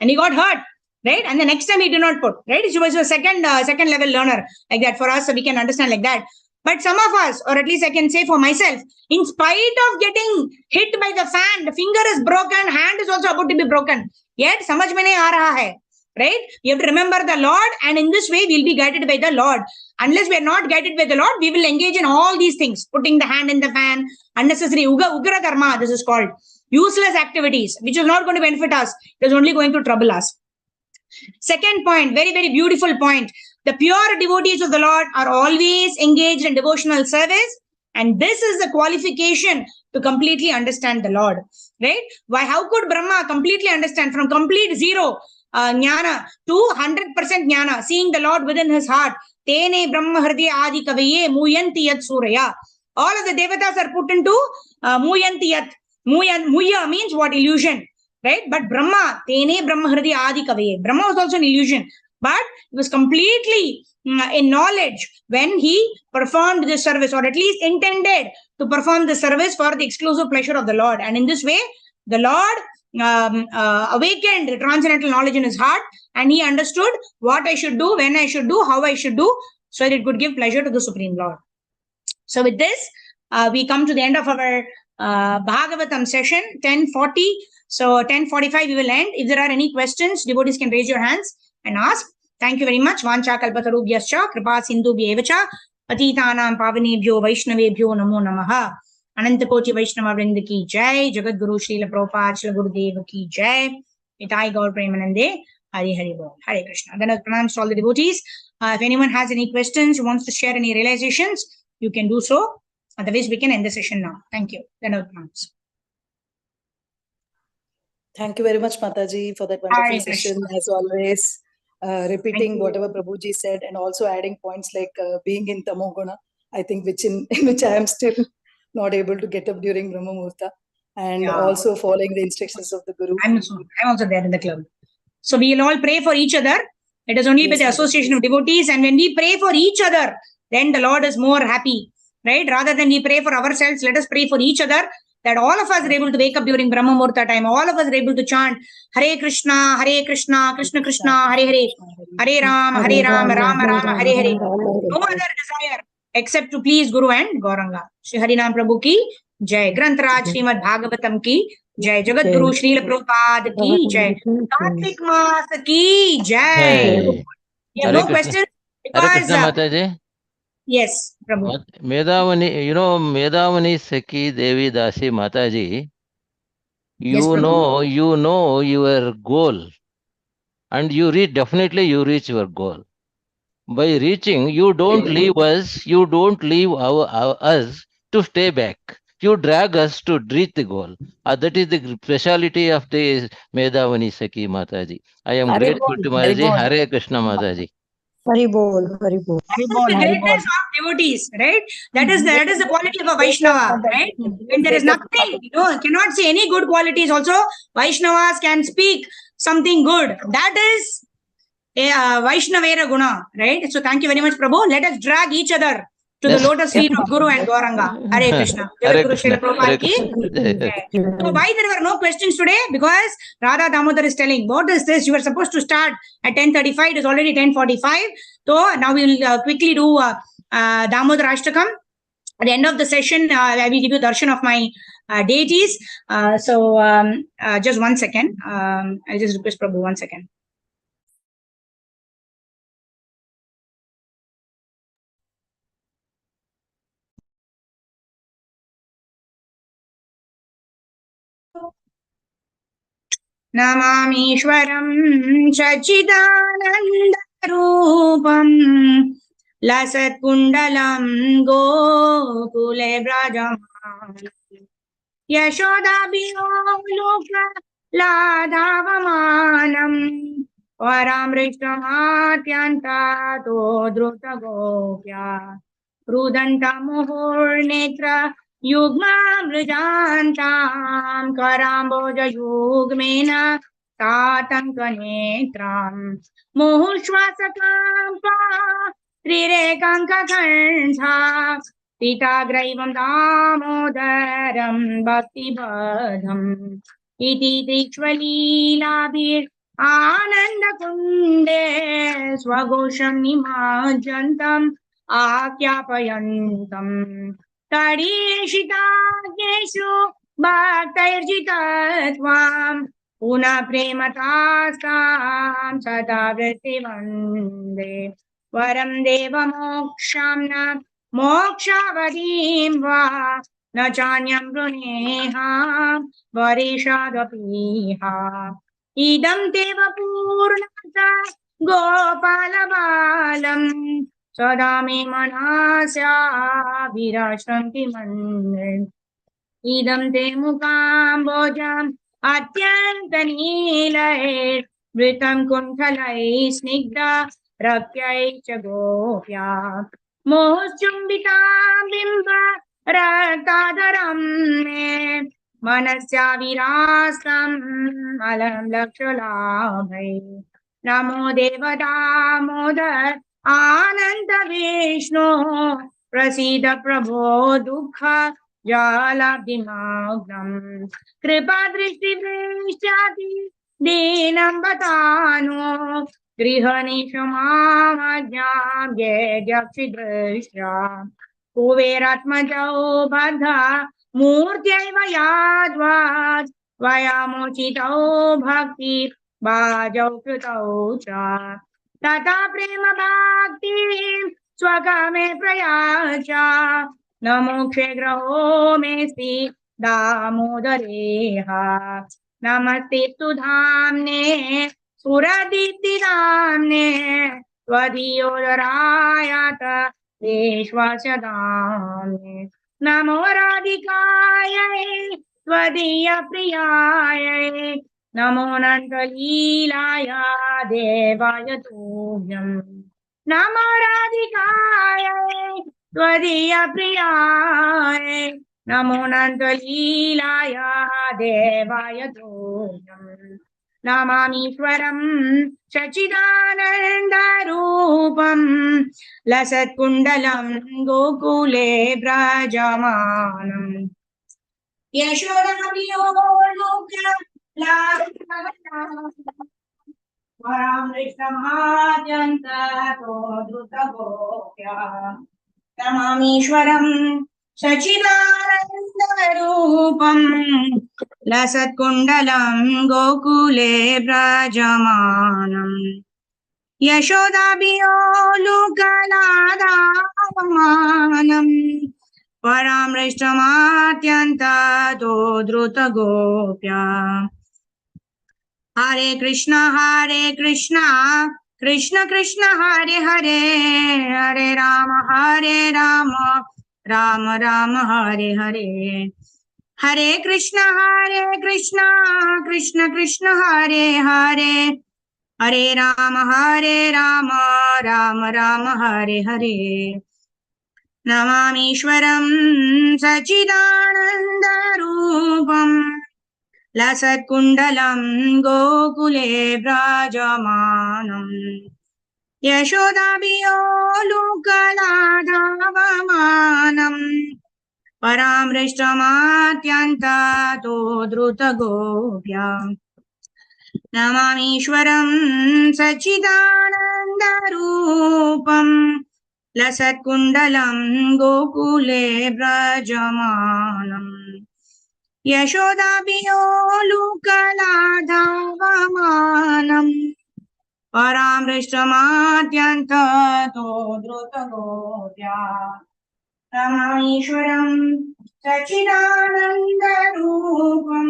And he got hurt, right? And the next time he did not put, right? He was a second level learner like that. For us, so we can understand like that. But some of us, or at least I can say for myself, in spite of getting hit by the fan, the finger is broken, hand is also about to be broken. Yet, samajh mein nahi aa raha hai, right? You have to remember the Lord, and in this way, we'll be guided by the Lord. Unless we are not guided by the Lord, we will engage in all these things, putting the hand in the fan, unnecessary ugra karma, this is called. Useless activities, which is not going to benefit us. It is only going to trouble us. Second point, very, very beautiful point. The pure devotees of the Lord are always engaged in devotional service. And this is the qualification to completely understand the Lord, right? Why? How could Brahma completely understand from complete zero jnana to 100% jnana, seeing the Lord within his heart? Tene Brahma Hridaya Adi Kavaye Muyanti Yat Suraya. All of the devatas are put into Muyanti Yat. Muya means what? Illusion, right? But Brahma, Tene Brahma Hridaya Adi Kavaye. Brahma was also an illusion, but it was completely in knowledge when he performed this service, or at least intended to perform the service for the exclusive pleasure of the Lord. And in this way, the Lord awakened the transcendental knowledge in his heart, and he understood what I should do, when I should do, how I should do, so that it could give pleasure to the Supreme Lord. So with this, we come to the end of our Bhagavatam session, 10:40. So 10:45 we will end. If there are any questions, devotees can raise your hands and ask. Thank you very much. Vancha kalpatarubhyascha kripa sindhubhyevacha patitanam pavanebhyo vaishnavebhyo namo namaha. Ananta Kochi Vaishnava Vrinda ki jai. Jagat Guru Srila Prabhupada Srila Gurudev ki jai. Itai Gaur Premanande. Hari Hari Bol. Hare Krishna. Then I pronounce all the devotees. If anyone has any questions, wants to share any realizations, you can do so. Otherwise, we can end the session now. Thank you. Then I pronounce. Thank you very much, Mataji, for that wonderful session, as always. Repeating whatever Prabhuji said, and also adding points like being in Tamoguna, I think, which I am still not able to get up during Brahma Muhurta, and also following the instructions of the Guru. I'm also there in the club. So we will all pray for each other. It is only by the association of devotees, and when we pray for each other, then the Lord is more happy, right? Rather than we pray for ourselves, let us pray for each other, that all of us are able to wake up during Brahma Muhurta time. All of us are able to chant Hare Krishna, Krishna Krishna, Hare Hare, Hare Rama, Rama Rama, Hare Hare. No other desire except to please Guru and Gauranga. Shri Harinam Prabhu ki jai. Granth Raj Srimad Bhagavatam ki jai. Jagat Guru Srila Prabhupada ki jai. Kartik Maas ki jai. You have no questions? Hare Krishna Mataji. Yes, Prabhu. Medavani, Medavani Saki Devi Dasi Mataji, you know your goal, and definitely you reach your goal. by reaching, you don't leave us, you don't leave us to stay back. You drag us to reach the goal. That is the speciality of the Medhavani Saki Mataji. I am grateful to Mataji. Hare Krishna Mataji. Hari bol, Hari bol. The greatness of devotees, right? That is the quality of a Vaishnava, right? And there is nothing, cannot say any good qualities also. Vaishnavas can speak something good. That is Vaishnavera Guna, right? So thank you very much, Prabhu. Let us drag each other to the lotus feet of Guru and Gauranga. Hare Krishna. Hare Guru Krishna. Srila Prabhupada ki. So why there were no questions today? Because Radha Damodar is telling, what is this? You were supposed to start at 10:35. It is already 10:45. So now we will quickly do Damodar Ashtakam. At the end of the session, I will give you darshan of my deities. Just 1 second. I'll just request Prabhu 1 second. नमामीश्वरं सच्चिदानन्दरूपं लसत्कुण्डलं गोकुले व्रजमानं यशोदाभिलोकलाधावमानं वरामृष्टमात्यन्तातो द्रुतगोप्या रुदन्तमुहुर्नेत्र युग्मामृजान्तां कराम्बोजयुग्मेन तातङ्कनेत्रां मुहुश्वासकाम्पा त्रिरेकाङ्ककण्ठा पिताग्रैवं दामोदरं भक्तिबधम् इति त्रिक्ष्वलीलाभिरानन्दकुण्डे स्वघोषं निमज्जन्तम् आख्यापयन्तम् तडीशिताज्ञेषु भक्तैर्जितत्वां पुनः प्रेमतास्तां सदा वृत्तिवन्दे वरं देवमोक्षं न मोक्षावधीं वा न चान्यं वृणेहां वरिषादपीहा इदं देव पूर्णता गोपालबालम् सदा मे मनस्याभिलाषन्ति मन्ये इदं ते मुकाम्बोजम् अत्यन्तनीलैर्वृतं कुण्ठलैः स्निग्धा रक्यैः च गोप्या मोहचुम्बितां बिम्ब रक्ताधरं मे मनस्याविलासम् अलं लक्षलाभै नमो देवदामोदर आनंद विष्णु प्रसीद प्रभो दुःख जालाब्धिमग्नम् कृपा दृष्टि दृष्ट्याति दीनं बतानो गृहनिशमामज्ञां येजक्षिदृष्ट्या कुबेरात्मजौ बद्धा मूर्त्यैव याद्वात् वयामोचितौ भक्ति बाजौ कृतौ च तथा प्रेम भक्ति स्वकामे प्रयाचा न मोक्षे ग्रहो मेस्ति दामोदरेह नमस्ते तु धाम्ने सुरदीप्तिदाम्ने त्वदीयोदरायात विश्वास्य दाम्ने नमो राधिकायै त्वदीय प्रियायै नमो नन्दलीलाया देवाय तुभ्यम् नमो राधिकायै त्वदीय प्रियाय नमो नन्दलीलाया देवाय तुभ्यम् नमामीश्वरं सच्चिदानन्दरूपं लसत्कुण्डलं गोकुले व्रजमानम् नमामीश्वरं सच्चिदानन्दरूपं लसत्कुण्डलं गोकुले व्रजमानम् यशोदाभियोलुकलादापमानम् परामृष्टमात्यन्तो द्रुतगोप्या हरे Krishna Krishna Krishna Hare Hare, Hare Rama, Rama Rama Hare Hare. Hare Krishna, Krishna Krishna Hare Hare, Hare Rama, Rama Rama Hare Hare. Namamishwaram Sachidanandarupam Lasatkundalam Gokule Brajamanam Yashodabhiyolukaladhavamanam Paramrishtamatyantato drutagopya. Namamishwaram Sachidanandarupam Lasatkundalam Gokule Brajamanam Yashodabhiyolukaladhavamanam Paramrishtamatyantato drutagopya. Namamishwaram Sachidanandarupam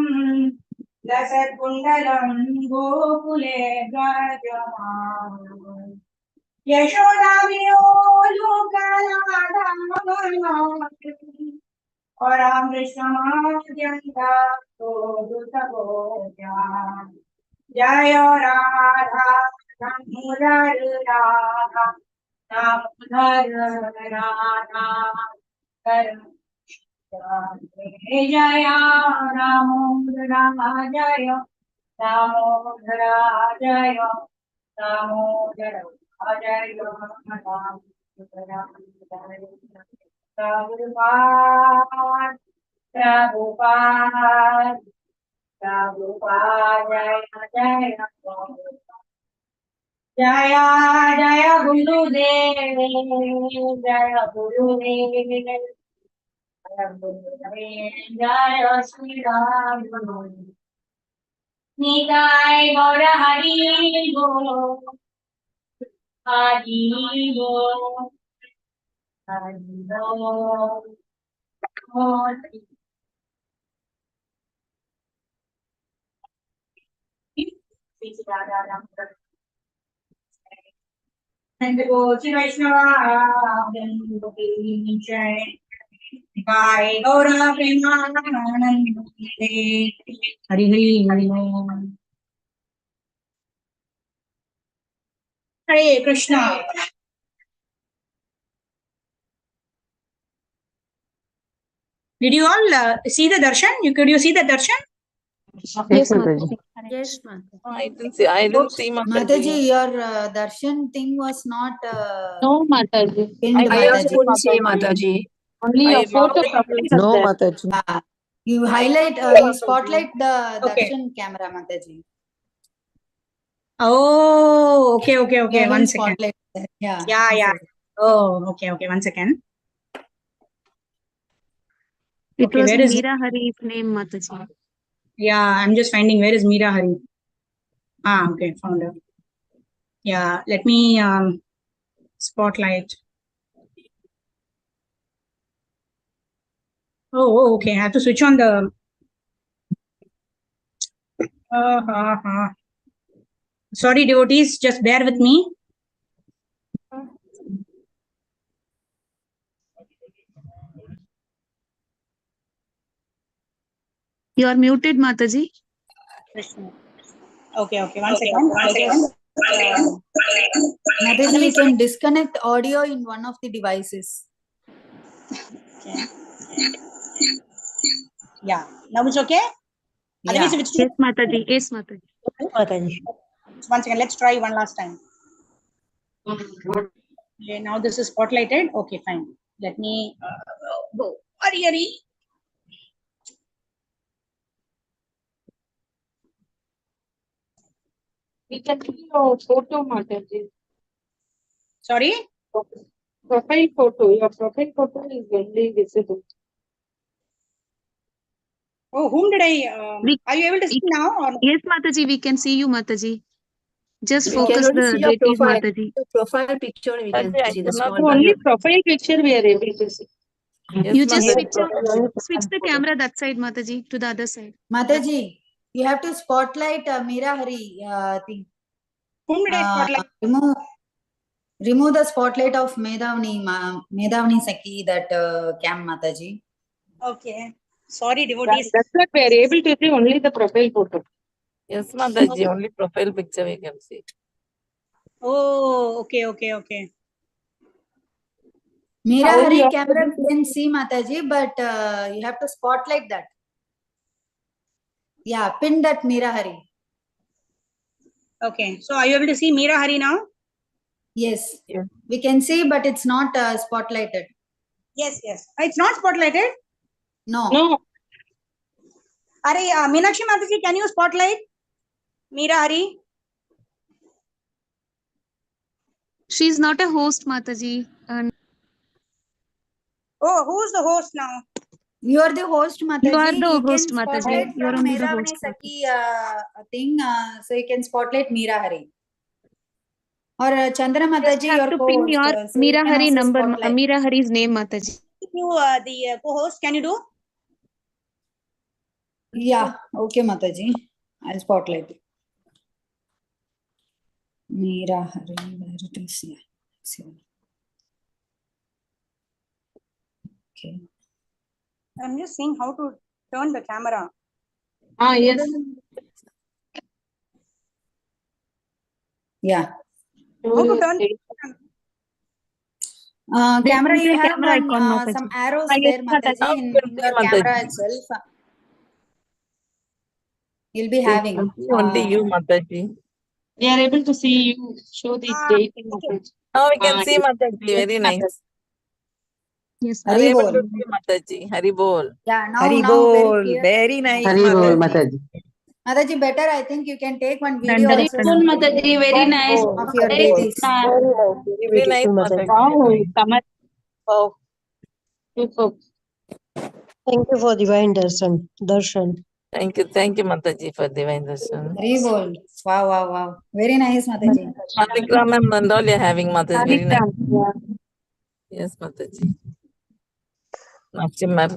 Lasatkundalam Gokule Brajamanam Yashodabhiyolukaladhavamanam Paramrishtamatyantato drutagopya. Jaya Radha Damodar Radha Damodar Radha Jaya Damodar Jaya Damodar Jaya Damodar Jaya Prabhupada Prabhupada Prabhupada Jaya Jaya Jaya Gurudev Jaya Gurudev Jaya Sri Ram Nitai Gaura Hari Bo Hari Bo Hari Bo. And the Gochi Vaishnava Jai Nikai Gaura Premanande Hari Hari Hari Hare Krishna. Did you all see the darshan? Could you see the darshan? Yes, Mataji. Yes, Mataji. I didn't see Mataji, your darshan thing was not No, Mataji. pinned, I also Mataji. couldn't see Mataji. Only your photo profile was No, there. Mataji. You highlight, you spotlight the Okay. darshan camera, Mataji. Oh, okay. You One haven't second. spotlight that. Yeah. Yeah. Oh, okay. One second. It Okay, was where is Meera Hari's name, Mataji. Yeah, I'm just finding where is Meera Hari. Okay, found her. Yeah, let me spotlight. Oh, okay. I have to switch on the. Sorry, devotees, just bear with me. You are muted, Mataji. Okay. One second. Mataji, you can disconnect audio in one of the devices. Okay. Yeah, now it's okay? Yeah. Otherwise, if it's Yes, Mataji. Yes, Mataji. One second, let's try one last time. Okay, now this is spotlighted. Okay, fine. Let me go. Hurry. We can see your photo, Mataji. Sorry? Profile photo. Your profile photo is only visible. Oh, whom did I? Are you able to see now? Or? Yes, Mataji. We can see you, Mataji. Just We focus can only the see your deities, profile. Mataji. The profile picture we can I see the cannot small Only button. profile picture we are able to see. Yes, You just Mataji. switch the camera that side, Mataji, to the other side. Mataji, you have to spotlight Meera Hari thing. Whom did I spotlight? Remove the spotlight of Medhavani Saki, that Cam Mataji. Okay. Sorry, devotees. That's what we are able to see only the profile photo. Yes, Mataji, only profile picture we can see. Oh, okay. Meera Hari camera we can see, Mataji, but you have to spotlight that. Yeah, pin that Meera Hari. Okay. So are you able to see Meera Hari now? Yes, we can see, but it's not spotlighted. Yes. It's not spotlighted? No. Are Meenakshi Mataji, can you spotlight Meera Hari? She's not a host, Mataji. And Oh, who's the host now? You are the host, Mataji. you are the You host, can Mataji. spotlight You are from only the Medhavani host, Saki thing, so you can spotlight Meera Hari. Or Chandra Mataji, You have your to pin co-host. your So you Meera can Hari also number, spotlight. Meera Hari's name, Mataji. You, the co-host, can you do? Yeah, okay, Mataji. I'll spotlight it. Meera Hari, where it is? Yeah. Okay. I'm just seeing how to turn the camera. Yes. Yeah. How to turn the camera? Camera, There you is a have camera icon, Mataji. some arrows Yes, there, Mataji, Now in you can see your Mataji. camera itself. You'll be having. Only you, Mataji. We are able to see you show the date and message. Now we can see Mataji. Very Yes, nice. Yes, Are you able to Haribol. see Mataji? Haribol. Yeah, now Haribol. very clear. Very nice, Haribol, Mataji. Mataji. Mataji, better, I think you can take one video Dandana also Pranam. Mataji, very nice. of your Hare deities. Krishna. Very nice, Mataji. Wow, Kamal. Wow. Superb. Thank you for divine darshan. Thank you, Mataji, for divine darshan. Haribol. Wow. Very nice, Mataji. Shalikramam and all you're having, Mataji. Very nice. Yeah. Yes, Mataji. Nachimar.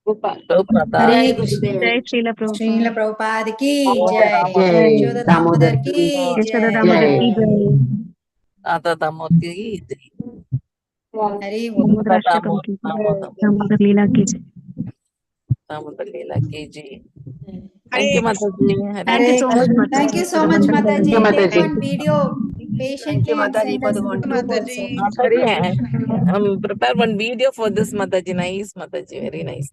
Gopal. Prabhupada. Hare Krishna. Jai Srila Srila Prabhupada. Prabhupada ki Jai. jai. Jai Yashoda Damodar Damodar ki ki Yashoda jai. Damodar ki jai. jai. Tata Damodki. Wow. Haribol. Damodar Ashtakam ki jai. Damodar Leela ki jai. Damodar Leela ki jai. Thank you, Mataji. Thank you so much, Mataji. Thank you so for the much, wonderful Thank you, Mataji. Take Mataji. one video patiently and Mataji, send for us the the wonderful group also. Mataji, prepare one video for this, Mataji. Nice, Mataji. Very nice.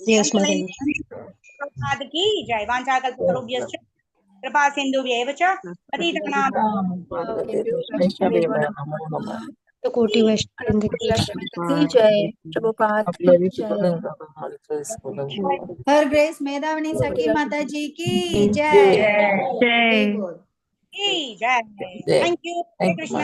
Yes, Mataji. Prabhupada ki jai. Vanchakalpatarubhyascha कृपा सिन्धुभ्यैव च पतितानां Koti Vaishnava की जय प्रभुपाद की जय Her Grace Medhavani Saki Mataji ki Jai. jai. Jai. Haribol. की जय. Jai. Thank you. Thank Hare you, Krishna.